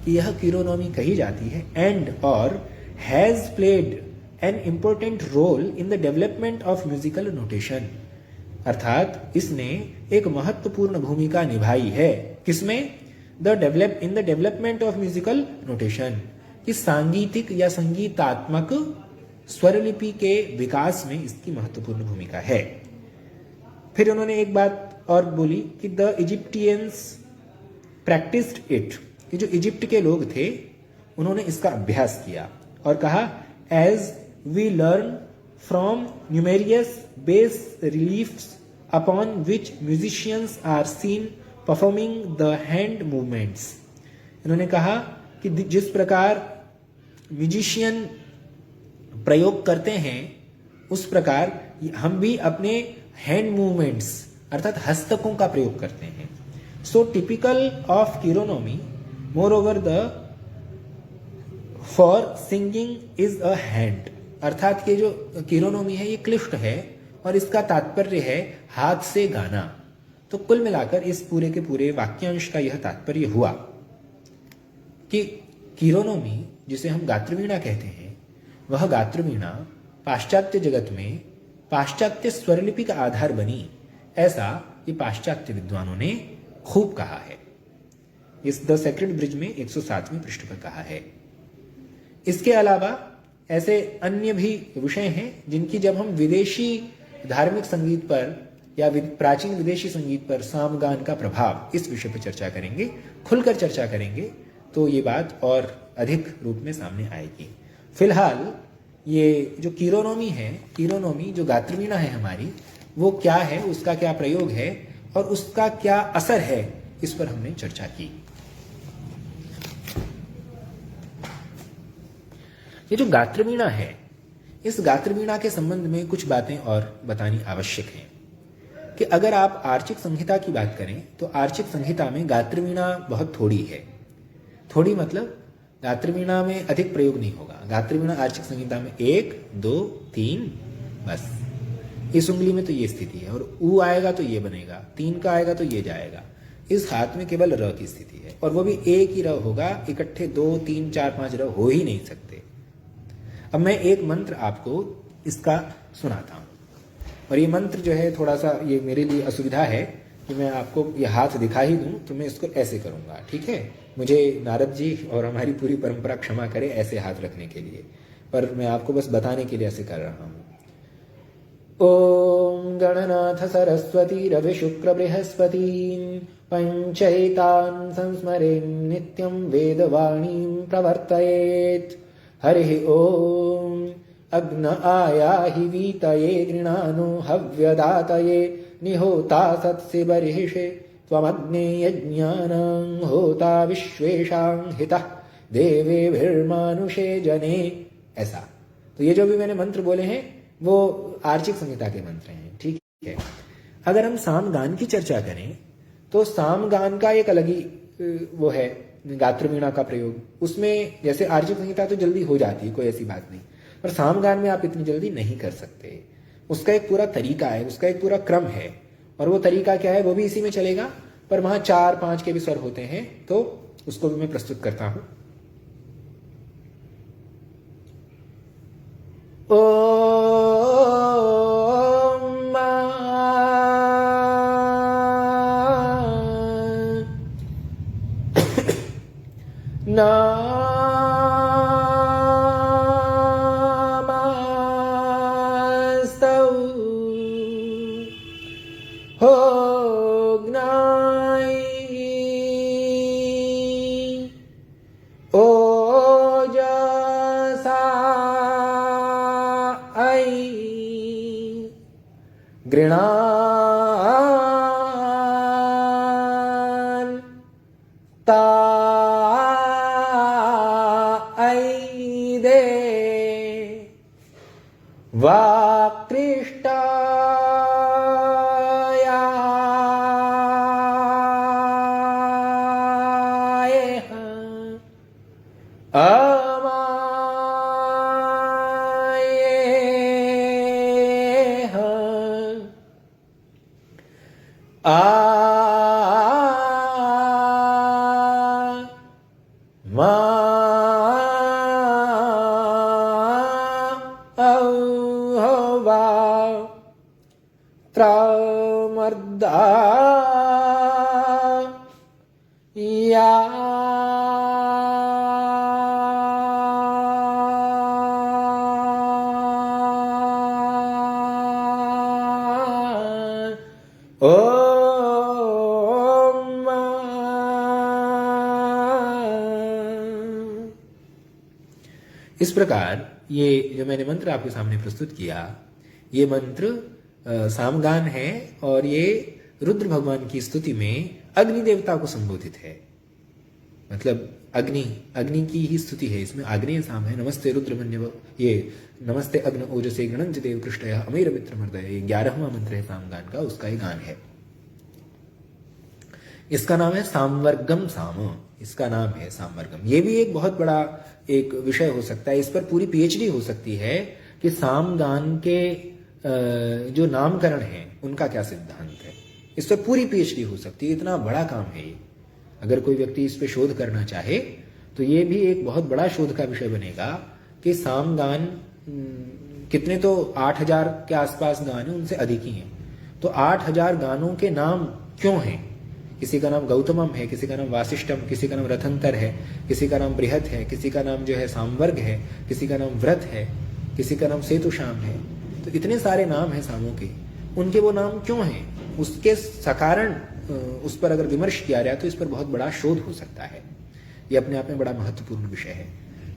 यह कीरोनोमी कही जाती है, एंड और has played an important role in the development of musical notation. अर्थात इसने एक महत्वपूर्ण भूमिका निभाई है, किसमें? In the development of musical notation, कि सांगीतिक या संगीतात्मक स्वरलिपि के विकास में इसकी महत्वपूर्ण भूमिका है। फिर उन्होंने एक बात और बोली कि द इजिप्टियंस प्रैक्टिस्ड इट, कि जो इजिप्ट के लोग थे उन्होंने इसका अभ्यास किया, और कहा as we learn from numerous bas reliefs upon which musicians are seen performing the hand movements. इन्होंने कहा कि जिस प्रकार म्यूजिशियन प्रयोग करते हैं उस प्रकार हम भी अपने हैंड मूवमेंट्स अर्थात हस्तकों का प्रयोग करते हैं। So typical of cheironomy more over the for singing is a hand, अर्थात ये जो कीरोनोमी है ये क्लिष्ट है और इसका तात्पर्य है हाथ से गाना। तो कुल मिलाकर इस पूरे के पूरे वाक्यांश का यह तात्पर्य हुआ कि कीरोनोमी जिसे हम गात्रवीणा कहते हैं, वह गात्रवीणा पाश्चात्य जगत में पाश्चात्य स्वरलिपि का आधार बनी, ऐसा ये पाश्चात्य विद्वानों ने खूब कहा है। इस द सेक्रेड ब्रिज में 107वें पृष्ठ पर कहा है। इसके अलावा ऐसे अन्य भी विषय हैं जिनकी जब हम विदेशी धार्मिक संगीत पर या प्राचीन विदेशी संगीत पर सामगान का प्रभाव, इस विषय पर चर्चा करेंगे, खुलकर चर्चा करेंगे, तो ये बात और अधिक रूप में सामने आएगी। फिलहाल ये जो कीरोनोमी है, कीरोनोमी जो गात्रवीणा है हमारी, वो क्या है, उसका क्या प्रयोग है और उसका क्या असर है, इस पर हमने चर्चा की। ये जो गात्रवीणा है, इस गात्रवीणा के संबंध में कुछ बातें और बतानी आवश्यक है कि अगर आप आर्चिक संहिता की बात करें तो आर्चिक संहिता में गात्रवीणा बहुत थोड़ी है। थोड़ी मतलब गात्रवीणा में अधिक प्रयोग नहीं होगा। गात्रवीणा आर्चिक संहिता में 1, 2, 3 बस, इस उंगली में तो ये स्थिति है, और ऊ आएगा तो ये बनेगा, 3 का आएगा तो ये जाएगा। इस हाथ में केवल र की स्थिति है, और वो भी एक ही र होगा, इकट्ठे 2 3 4 5 र हो ही नहीं सकते। अब मैं एक मंत्र आपको इसका सुनाता हूं, और ये मंत्र जो है थोड़ा सा ये मेरे लिए असुविधा है कि मैं आपको ये हाथ दिखा ही दूं, तो मैं इसको ऐसे करूंगा, ठीक है। मुझे नारद जी और हमारी पूरी परंपरा क्षमा करे ऐसे हाथ रखने के लिए, पर मैं आपको बस बताने के लिए ऐसे कर रहा हूं। ओम गणनाथ सरस्वती रवि शुक्र बृहस्पति पंचैतान् संस्मरेन् नित्यं वेदवाणीं प्रवर्तयेत्। हरि ओम अग्न आयाहि वीतये गृणानो हव्यदातये निहोता सत्सि बर्हिषे त्वमग्ने यज्ञानां होता विश्वेषां हितः देवेभिर्मानुषे जने। ऐसा। तो ये जो भी मैंने मंत्र बोले हैं वो आर्चिक संहिता के मंत्र हैं, ठीक है। अगर हम सामगान की चर्चा करें तो सामगान का एक अलग ही वो है, गात्र वीणा का प्रयोग। उसमें जैसे आर्चिक संहिता तो जल्दी हो जाती है, कोई ऐसी बात नहीं, पर सामगान में आप इतनी जल्दी नहीं कर सकते। उसका एक पूरा तरीका है, उसका एक पूरा क्रम है, और वो तरीका क्या है वो भी इसी में चलेगा, पर वहां 4 5 के भी स्वर होते हैं, तो उसको भी मैं प्रस्तुत करता हूं। गृणान् तायदे वाक्रिष्टायाः अमायेह त्रमर्दा या इस प्रकार ये जो मैंने मंत्र आपके सामने प्रस्तुत किया, ये मंत्र सामगान है, और ये रुद्र भगवान की स्तुति में अग्नि देवता को संबोधित है। मतलब अग्नि की ही स्तुति है, इसमें आग्नेय साम है। नमस्ते रुद्रमन्यव, ये नमस्ते अग्न ओजसे गणंज देव कृष्णय अमेर मित्र मर्दय, ये 11वां मंत्र है सामगान का, उसका ये गान है। इसका नाम है सामवर्गम साम, इसका नाम है सामवर्गम। ये भी एक बहुत बड़ा एक विषय हो सकता है, इस पर पूरी पीएचडी हो सकती है कि सामगान के जो नामकरण है उनका क्या सिद्धांत है। इस पर पूरी पीएचडी हो सकती है, इतना बड़ा काम है ये। अगर कोई व्यक्ति इस पे शोध करना चाहे तो ये भी एक बहुत बड़ा शोध का विषय बनेगा कि सामगान कितने, तो 8000 के आसपास गान है, उनसे अधिक ही हैं। तो 8000 गानों के नाम क्यों हैं? किसी का नाम गौतमम है, किसी का नाम वासिष्ठम, किसी का नाम रथंतर है, किसी का नाम बृहत है, किसी का नाम जो है सामवर्ग है, किसी का नाम व्रत है, किसी का नाम सेतुशाम है। तो इतने सारे नाम हैं सामों के, उनके वो नाम क्यों हैं, उसके सकारण उस पर अगर विमर्श किया जाए तो इस पर बहुत बड़ा शोध हो सकता है। ये अपने आप में बड़ा महत्वपूर्ण विषय है।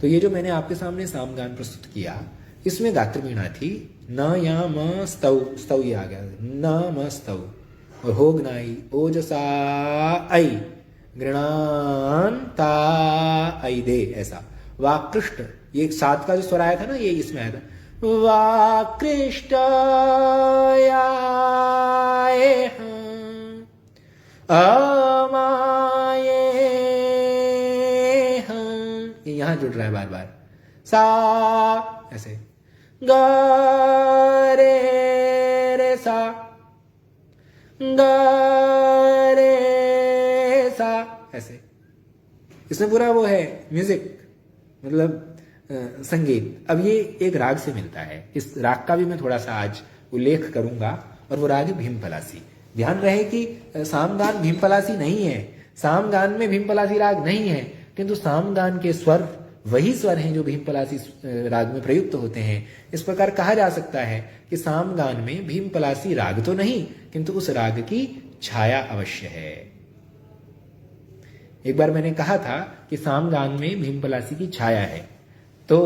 तो ये जो मैंने आपके सामने सामगान प्रस्तुत किया, इसमें गात्र वीणा थी। न या म स्तव, स्तव ये आ गया, न म स्तव, और हो गनाई ओजसा ऐ गृणान्ता ऐ दे, ऐसा। वाकृष्ट, ये 7 का जो स्वर आया था ना, ये इसमें आया था। वाकृष्ट अमाये, ये यहां जुड़ रहा है बार बार। सा ऐसे ग रे गा रे सा, ऐसे। इसमें पूरा वो है म्यूजिक, मतलब संगीत। अब ये एक राग से मिलता है। इस राग का भी मैं थोड़ा सा आज उल्लेख करूंगा, और वो राग है भीमपलासी। ध्यान रहे कि सामगान भीमपलासी नहीं है, सामगान में भीमपलासी राग नहीं है, किंतु सामगान के स्वर वही स्वर हैं जो भीमपलासी राग में प्रयुक्त होते हैं। इस प्रकार कहा जा सकता है कि सामगान में भीमपलासी राग तो नहीं, किंतु उस राग की छाया अवश्य है। एक बार मैंने कहा था कि सामगान में भीमपलासी की छाया है, तो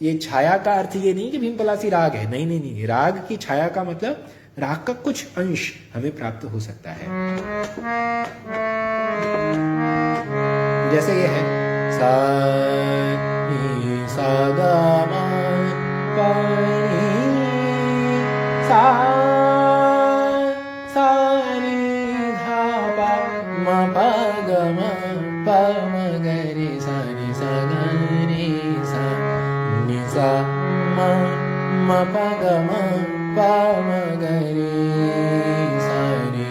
ये छाया का अर्थ ये नहीं कि भीमपलासी राग है, नहीं नहीं नहीं, राग की छाया का मतलब राग का कुछ अंश हमें प्राप्त हो सकता है। जैसे ये है सा नी सा गा मा पा नी सा, सा नी धा पा मा पा गा मा पा मा गा रे सा नी सा गा रे सा नी सा मा मा पा गा मा पा मा गा रे सा नी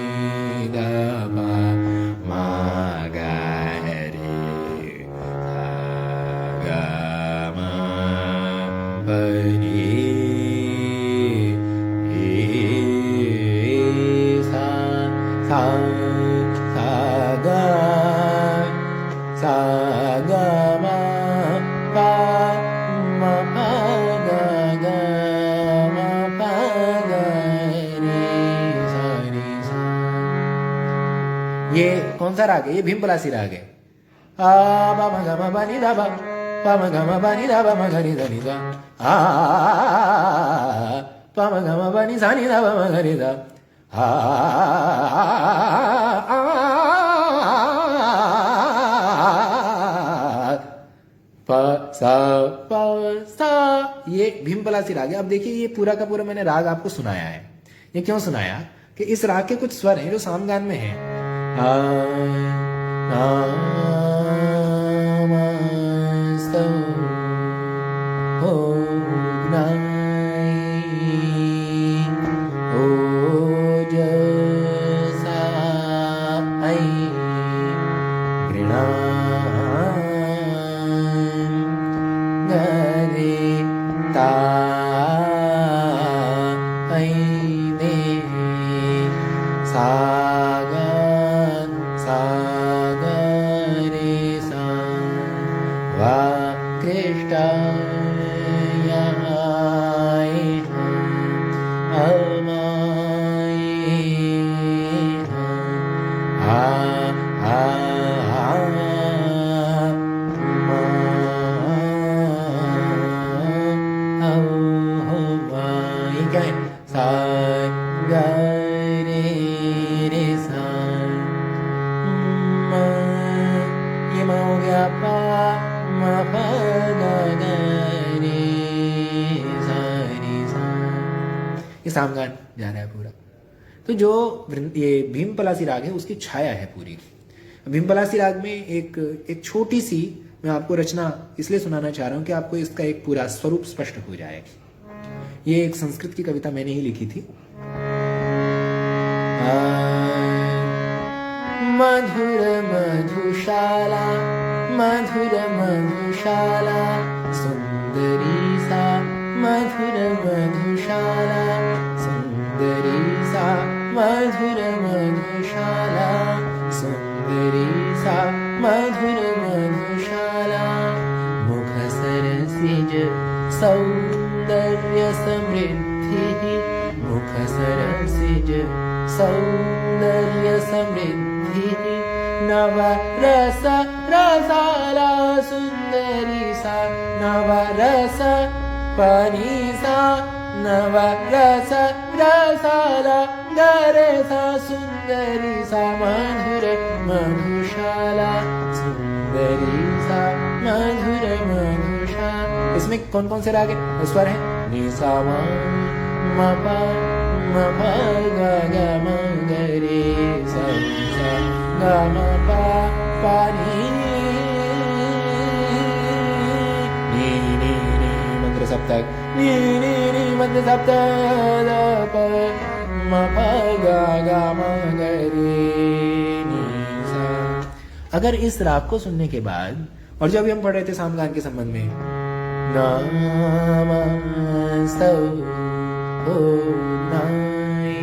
धा पा मा गा रे सा गा मा पा रे सा सा सा गा सा गा मा पा मा पा गा गा मा पा गा रे सा रे सा। ये कौन सा राग है? ये भीमपलासी राग है। आ बा मा गा मा पा नी धा पा पा मा गा मा पा नी धा पा मा गा रे धा नी धा, आ पा मा गा मा पा नी सा नी धा पा मा गा रे धा, आ प सा, ये भीमपलासी राग है। अब देखिए ये पूरा का पूरा मैंने राग आपको सुनाया है। ये क्यों सुनाया? कि इस राग के कुछ स्वर हैं जो सामगान में हैं। सामगान जा रहा है पूरा। तो जो ये भीमपलासी राग है उसकी छाया है पूरी। भीमपलासी राग में एक छोटी सी मैं आपको रचना इसलिए सुनाना चाह रहा हूं कि आपको इसका एक पूरा स्वरूप स्पष्ट हो जाए। ये एक संस्कृत की कविता मैंने ही लिखी थी। मधुर मधुशाला मधुर मधुशाला सुंदरी सा मधुर मधुशाला सुंदरी सा मधुर मधुशाला सुंदरी सा मधुर मधुशाला मुख सरसिज सौंदर्य समृद्धि मुख सरसिज सौंदर्य समृद्धि नव रस रसाला सुंदरी सा नव रस पनी सा नव रस रसाला गरे सा सुंदरी सा मधुर मधुशाला सुंदरी सा मधुर मधुशाला। इसमें कौन कौन से राग है, स्वर है? नि सा म पा म पा गा गा म ग रे सा सा गा म पा पा नी नी नी नी मंत्र सप्तक नी नी नी मंत्र सप्तक प म प ग ग म ग रे नी सा। अगर इस राग को सुनने के बाद, और जो अभी हम पढ़ रहे थे सामगान के संबंध में, नमस्तौ हो नाई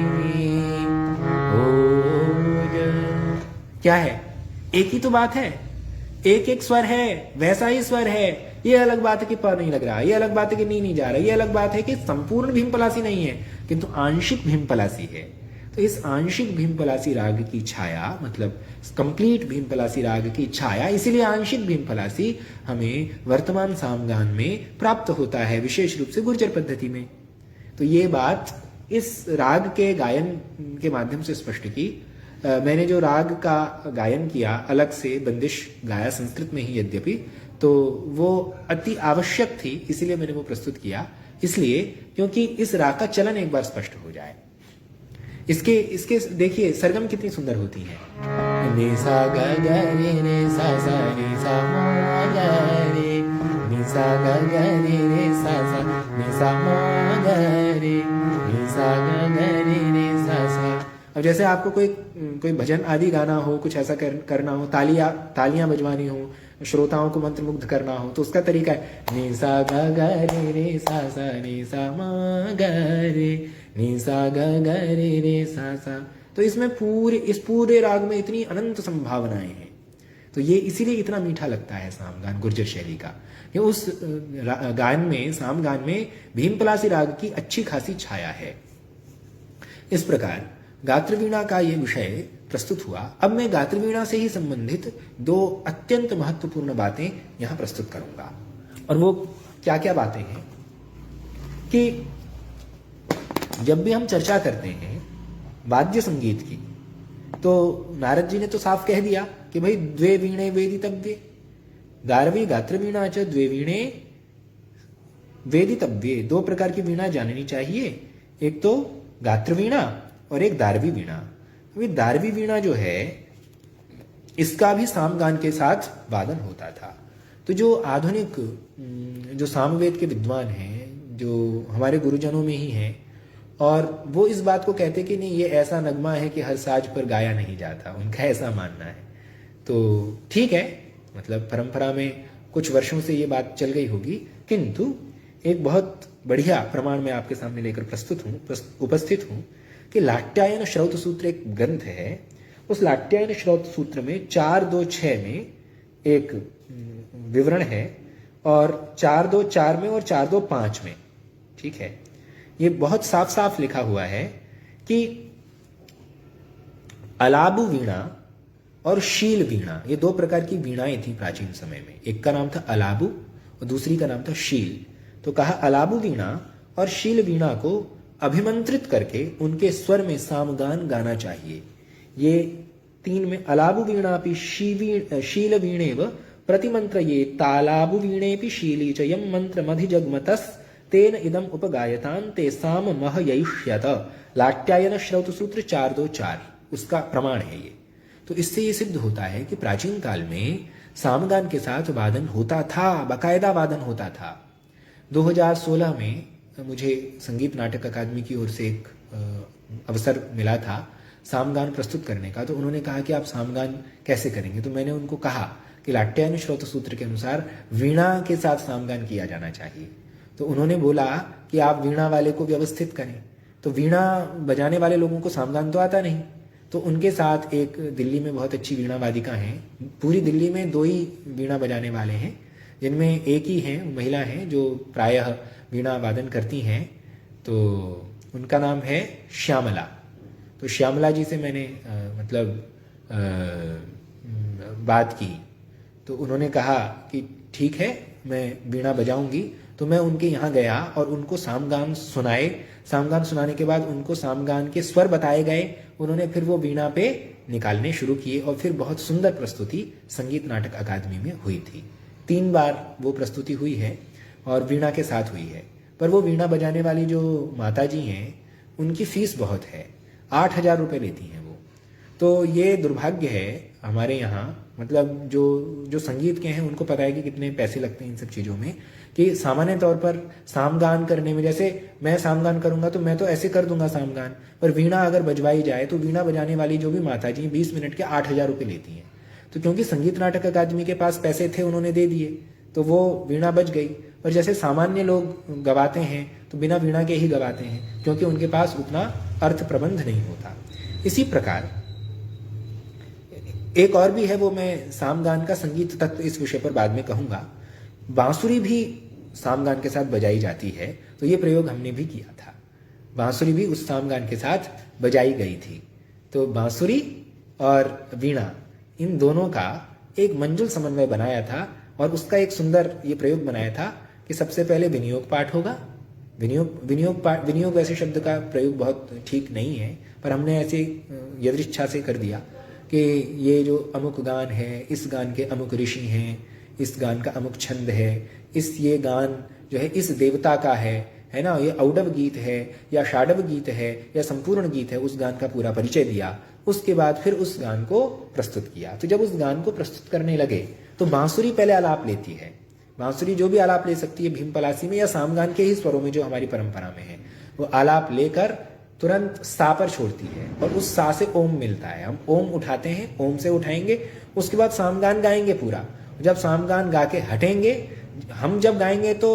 हो, क्या है? एक ही तो बात है, एक एक स्वर है, वैसा ही स्वर है। ये अलग बात है कि प नहीं लग रहा, ये अलग बात है कि नी नहीं जा रहा, ये अलग बात है कि संपूर्ण भीमपलासी नहीं है किंतु आंशिक भीमपलासी है। तो इस आंशिक भीमपलासी राग की छाया, मतलब कंप्लीट भीमपलासी राग की छाया, इसीलिए आंशिक भीमपलासी हमें वर्तमान सामगान में प्राप्त होता है, विशेष रूप से गुर्जर पद्धति में। तो ये बात इस राग के गायन के माध्यम से स्पष्ट की। मैंने जो राग का गायन किया, अलग से बंदिश गाया संस्कृत में ही यद्यपि, तो वो अति आवश्यक थी, इसीलिए मैंने वो प्रस्तुत किया। इसलिए क्योंकि इस राग का चलन एक बार स्पष्ट हो जाए। इसके देखिए सरगम कितनी सुंदर होती है। नि सा ग ग रे रे सा सा रे सा म ग रे, नि सा ग ग रे रे सा सा नि सा म ग रे, नि सा ग ग रे रे सा सा। अब जैसे आपको कोई भजन आदि गाना हो, कुछ ऐसा करना हो, तालियां बजवानी हो, श्रोताओं को मंत्रमुग्ध करना हो, तो उसका तरीका है नि सा ग ग रे रे सा सा नि सा म ग रे, नि सा ग ग रे रे सा सा। तो इसमें इस पूरे राग में इतनी अनंत संभावनाएं हैं। तो ये इसीलिए इतना मीठा लगता है सामगान गुर्जर शैली का। ये उस गायन में, सामगान में भीमपलासी राग की अच्छी खासी छाया है। इस प्रकार गात्रवीणा का ये विषय प्रस्तुत हुआ। अब मैं गात्रवीणा से ही संबंधित दो अत्यंत महत्वपूर्ण बातें यहां प्रस्तुत करूंगा। और वो क्या क्या बातें हैं कि जब भी हम चर्चा करते हैं वाद्य संगीत की, तो नारद जी ने तो साफ कह दिया कि भाई द्वे वीणे वेदितव्ये, गारवी गात्रवीणा च द्वे वीणे वेदितव्ये। दो प्रकार की वीणा जाननी चाहिए, एक तो गात्रवीणा और एक दारवी वीणा। अभी दारवी वीणा जो है, इसका भी सामगान के साथ वादन होता था। तो जो आधुनिक जो सामवेद के विद्वान हैं, जो हमारे गुरुजनों में ही हैं, और वो इस बात को कहते कि नहीं, ये ऐसा नगमा है कि हर साज पर गाया नहीं जाता, उनका ऐसा मानना है। तो ठीक है, मतलब परंपरा में कुछ वर्षों से ये बात चल गई होगी, किंतु एक बहुत बढ़िया प्रमाण में आपके सामने लेकर उपस्थित हूं कि लाट्यायन श्रौत सूत्र एक ग्रंथ है। उस लाट्यायन श्रौत सूत्र में 4-2-6 में एक विवरण है, और 4-2-4 में और 4-2-5 में, ठीक है, ये बहुत साफ साफ लिखा हुआ है कि अलाबु वीणा और शील वीणा, ये दो प्रकार की वीणाएं थी प्राचीन समय में। एक का नाम था अलाबु और दूसरी का नाम था शील। तो कहा अलाबु वीणा और शील वीणा को अभिमंत्रित करके उनके स्वर में सामगान गाना चाहिए। ये तीन में अलाबु वीणापि शील वीणेव प्रतिमंत्र ये तालाबु वीणेपि शीली च यम मंत्र मधिजगमतस तेन इदम उपगायतान ते साम मह ययुष्यत। लाट्यायन श्रौत सूत्र 4-2-4 उसका प्रमाण है ये। तो इससे ये सिद्ध होता है कि प्राचीन काल में सामगान के साथ वादन होता था, बाकायदा वादन होता था। 2016 में मुझे संगीत नाटक अकादमी की ओर से एक अवसर मिला था सामगान प्रस्तुत करने का। तो उन्होंने कहा कि आप सामगान कैसे करेंगे, तो मैंने उनको कहा कि लाट्यायन श्रौत सूत्र के अनुसार वीणा के साथ सामगान किया जाना चाहिए। तो उन्होंने बोला कि आप वीणा वाले को व्यवस्थित करें। तो वीणा बजाने वाले लोगों को सामगान तो आता नहीं, तो उनके साथ एक दिल्ली में बहुत अच्छी वीणा वादिका हैं। पूरी दिल्ली में 2 ही वीणा बजाने वाले हैं, जिनमें एक ही हैं, महिला हैं जो प्रायः वीणा वादन करती हैं। तो उनका नाम है श्यामला। तो श्यामला जी से मैंने बात की, तो उन्होंने कहा कि ठीक है, मैं वीणा बजाऊंगी। तो मैं उनके यहाँ गया और उनको सामगान सुनाए। सामगान सुनाने के बाद उनको सामगान के स्वर बताए गए, उन्होंने फिर वो वीणा पे निकालने शुरू किए, और फिर बहुत सुंदर प्रस्तुति संगीत नाटक अकादमी में हुई थी। 3 बार वो प्रस्तुति हुई है और वीणा के साथ हुई है। पर वो वीणा बजाने वाली जो माता जी हैं, उनकी फीस बहुत है, 8,000 रुपये लेती हैं वो। तो ये दुर्भाग्य है हमारे यहाँ, मतलब जो जो संगीत के हैं उनको पता है कि कितने पैसे लगते हैं इन सब चीज़ों में, कि सामान्य तौर पर सामगान करने में, जैसे मैं सामगान करूंगा तो मैं तो ऐसे कर दूंगा सामगान, पर वीणा अगर बजवाई जाए तो वीणा बजाने वाली जो भी माता जी 20 मिनट के 8,000 रुपये लेती हैं। तो क्योंकि संगीत नाटक अकादमी के पास पैसे थे, उन्होंने दे दिए, तो वो वीणा बज गई। और जैसे सामान्य लोग गवाते हैं तो बिना वीणा के ही गवाते हैं, क्योंकि उनके पास उतना अर्थ प्रबंध नहीं होता। इसी प्रकार एक और भी है, वो मैं सामगान का संगीत तत्व इस विषय पर बाद में कहूंगा। बांसुरी भी सामगान के साथ बजाई जाती है, तो ये प्रयोग हमने भी किया था। बांसुरी भी उस सामगान के साथ बजाई गई थी। तो बांसुरी और वीणा, इन दोनों का एक मंजुल समन्वय बनाया था, और उसका एक सुंदर ये प्रयोग बनाया था कि सबसे पहले विनियोग पाठ होगा। विनियोग वैसे शब्द का प्रयोग बहुत ठीक नहीं है, पर हमने ऐसे यदृच्छा से कर दिया कि ये जो अमुक गान है, इस गान के अमुक ऋषि हैं, इस गान का अमुक छंद है, ये गान जो है इस देवता का है ना, ये औडव गीत है या षाडव गीत है या संपूर्ण गीत है, उस गान का पूरा परिचय दिया। उसके बाद फिर उस गान को प्रस्तुत किया। तो जब उस गान को प्रस्तुत करने लगे तो बांसुरी पहले आलाप लेती है। बांसुरी जो भी आलाप ले सकती है भीम पलासी में या सामगान के ही स्वरों में जो हमारी परंपरा में है, वो आलाप लेकर तुरंत सा पर छोड़ती है, और उस सा से ओम मिलता है। हम ओम उठाते हैं, ओम से उठाएंगे, उसके बाद सामगान गाएंगे पूरा। जब सामगान गा के हटेंगे, हम जब गाएंगे तो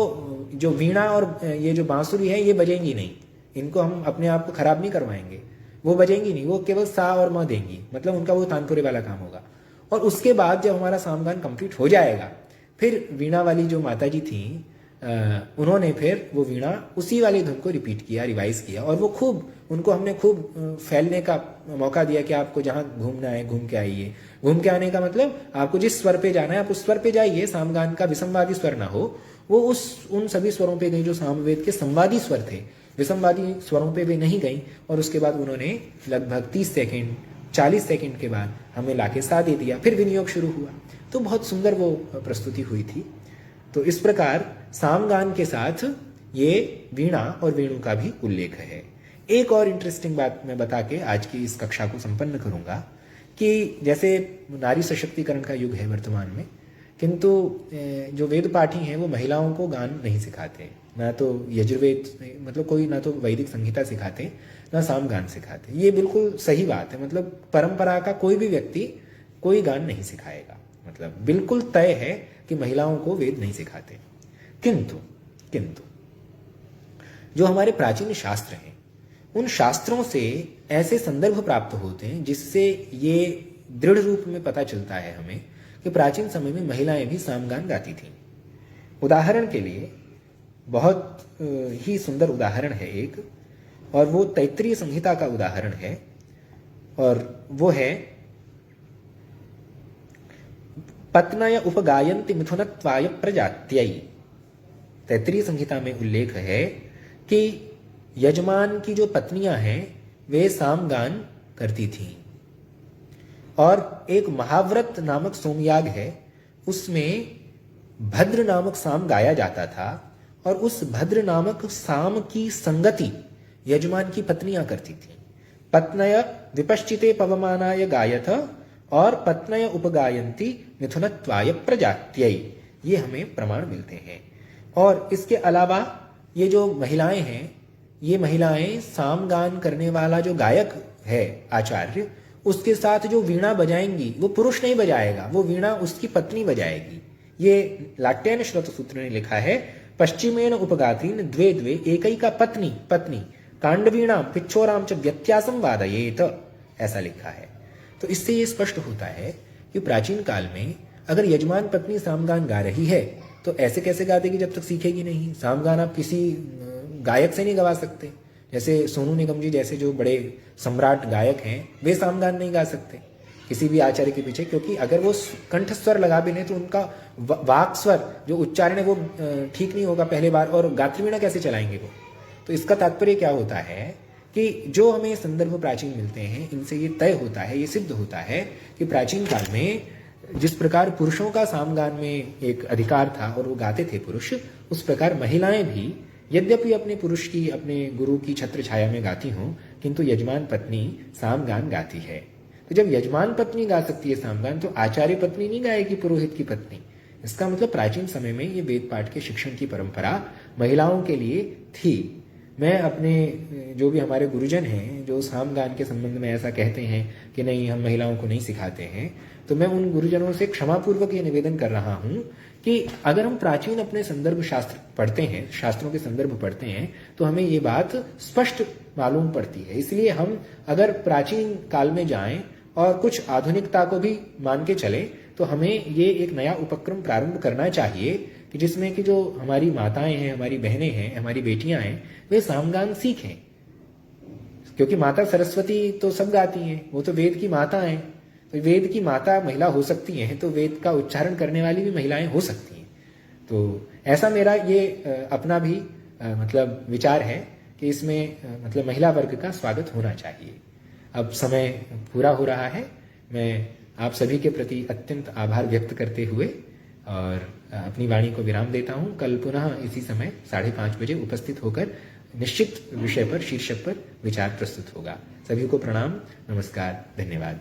जो वीणा और ये जो बांसुरी है ये बजेंगी नहीं, इनको हम अपने आप को खराब नहीं करवाएंगे, वो बजेंगी नहीं, वो केवल सा और म देंगी, मतलब उनका वो तानपुरे वाला काम होगा। और उसके बाद जब हमारा सामगान कंप्लीट हो जाएगा, फिर वीणा वाली जो माता जी थी उन्होंने फिर वो वीणा उसी वाली धुन को रिपीट किया, रिवाइज किया, और वो खूब, उनको हमने खूब फैलने का मौका दिया कि आपको जहाँ घूमना है घूम के आइए। घूम के आने का मतलब आपको जिस स्वर पे जाना है आप उस स्वर पे जाइए, सामगान का विसंवादी स्वर ना हो, वो उन सभी स्वरों पे गई जो सामवेद के संवादी स्वर थे, विसंवादी स्वरों पे भी नहीं गई। और उसके बाद उन्होंने लगभग 30 सेकेंड 40 सेकेंड के बाद हमें लाके सा दे दिया, फिर विनियोग शुरू हुआ। तो बहुत सुंदर वो प्रस्तुति हुई थी। तो इस प्रकार सामगान के साथ ये वीणा और वेणु का भी उल्लेख है। एक और इंटरेस्टिंग बात मैं बता के आज की इस कक्षा को संपन्न करूंगा कि जैसे नारी सशक्तिकरण का युग है वर्तमान में, किंतु जो वेद पाठी हैं वो महिलाओं को गान नहीं सिखाते, ना तो यजुर्वेद, मतलब कोई ना तो वैदिक संहिता सिखाते, ना सामगान सिखाते। ये बिल्कुल सही बात है, मतलब परंपरा का कोई भी व्यक्ति कोई गान नहीं सिखाएगा, मतलब बिल्कुल तय है कि महिलाओं को वेद नहीं सिखाते। किंतु जो हमारे प्राचीन शास्त्र हैं, उन शास्त्रों से ऐसे संदर्भ प्राप्त होते हैं जिससे ये दृढ़ रूप में पता चलता है हमें कि प्राचीन समय में महिलाएं भी सामगान गाती थीं। उदाहरण के लिए बहुत ही सुंदर उदाहरण है एक, और वो तैत्तिरीय संहिता का उदाहरण है, और वो है पत्नय उपगायन्ति मिथुनत्वाय प्रजात्यै। तैत्तिरीय संहिता में उल्लेख है कि यजमान की जो पत्नियां हैं वे सामगान करती थीं, और एक महाव्रत नामक सोमयाग है, उसमें भद्र नामक साम गाया जाता था, और उस भद्र नामक साम की संगति यजमान की पत्नियां करती थीं। पत्नय विपश्चिते पवमानाय गायथ और पत्नय उपगायन्ति मिथुनत्वाय प्रजात्यै, ये हमें प्रमाण मिलते हैं। और इसके अलावा ये जो महिलाएं हैं, ये महिलाएं सामगान करने वाला जो गायक है आचार्य, उसके साथ जो वीणा बजाएंगी वो पुरुष नहीं बजाएगा, वो वीणा उसकी पत्नी बजाएगी। ये लाट्यायन श्रुत सूत्र ने लिखा है, पश्चिमेन उपगातीन द्वे द्वे एकैका पत्नी पत्नी कांडवीणाम पिच्छोराम च व्यत्यासम वादयेत, ऐसा लिखा है। तो इससे ये स्पष्ट होता है कि प्राचीन काल में अगर यजमान पत्नी सामगान गा रही है तो ऐसे कैसे गा देगी जब तक सीखेगी नहीं। सामगान आप किसी गायक से नहीं गवा सकते, जैसे सोनू निगम जी जैसे जो बड़े सम्राट गायक हैं वे सामगान नहीं गा सकते किसी भी आचार्य के पीछे, क्योंकि अगर वो कंठ स्वर लगा भी नहीं तो उनका वाक स्वर जो उच्चारण है वो ठीक नहीं होगा पहले बार, और गात्रीवीणा कैसे चलाएंगे वो। तो इसका तात्पर्य क्या होता है कि जो हमें संदर्भ प्राचीन मिलते हैं इनसे ये तय होता है, ये सिद्ध होता है कि प्राचीन काल में जिस प्रकार पुरुषों का सामगान में एक अधिकार था और वो गाते थे पुरुष, उस प्रकार महिलाएं भी यद्यपि अपने पुरुष की, अपने गुरु की छत्र छाया में गाती हों, किंतु यजमान पत्नी सामगान गाती है। तो जब यजमान पत्नी गा सकती है सामगान, तो आचार्य पत्नी नहीं गाएगी पुरोहित की पत्नी। इसका मतलब प्राचीन समय में ये वेद पाठ के शिक्षण की परंपरा महिलाओं के लिए थी। मैं अपने जो भी हमारे गुरुजन हैं जो सामगान के संबंध में ऐसा कहते हैं कि नहीं हम महिलाओं को नहीं सिखाते हैं, तो मैं उन गुरुजनों से क्षमापूर्वक ये निवेदन कर रहा हूं कि अगर हम प्राचीन अपने संदर्भ शास्त्र पढ़ते हैं, शास्त्रों के संदर्भ पढ़ते हैं, तो हमें ये बात स्पष्ट मालूम पड़ती है। इसलिए हम अगर प्राचीन काल में जाएं और कुछ आधुनिकता को भी मान के चले, तो हमें ये एक नया उपक्रम प्रारंभ करना चाहिए कि जिसमें कि जो हमारी माताएं हैं, हमारी बहनें हैं, हमारी बेटियां हैं, वे सामगान सीखें। क्योंकि माता सरस्वती तो सब गाती हैं, वो तो वेद की माता हैं। तो वेद की माता महिला हो सकती हैं, तो वेद का उच्चारण करने वाली भी महिलाएं हो सकती हैं। तो ऐसा मेरा ये अपना भी मतलब विचार है कि इसमें मतलब महिला वर्ग का स्वागत होना चाहिए। अब समय पूरा हो रहा है। मैं आप सभी के प्रति अत्यंत आभार व्यक्त करते हुए और अपनी वाणी को विराम देता हूं। कल पुनः इसी समय 5:30 बजे उपस्थित होकर निश्चित विषय पर, शीर्षक पर विचार प्रस्तुत होगा। सभी को प्रणाम, नमस्कार, धन्यवाद।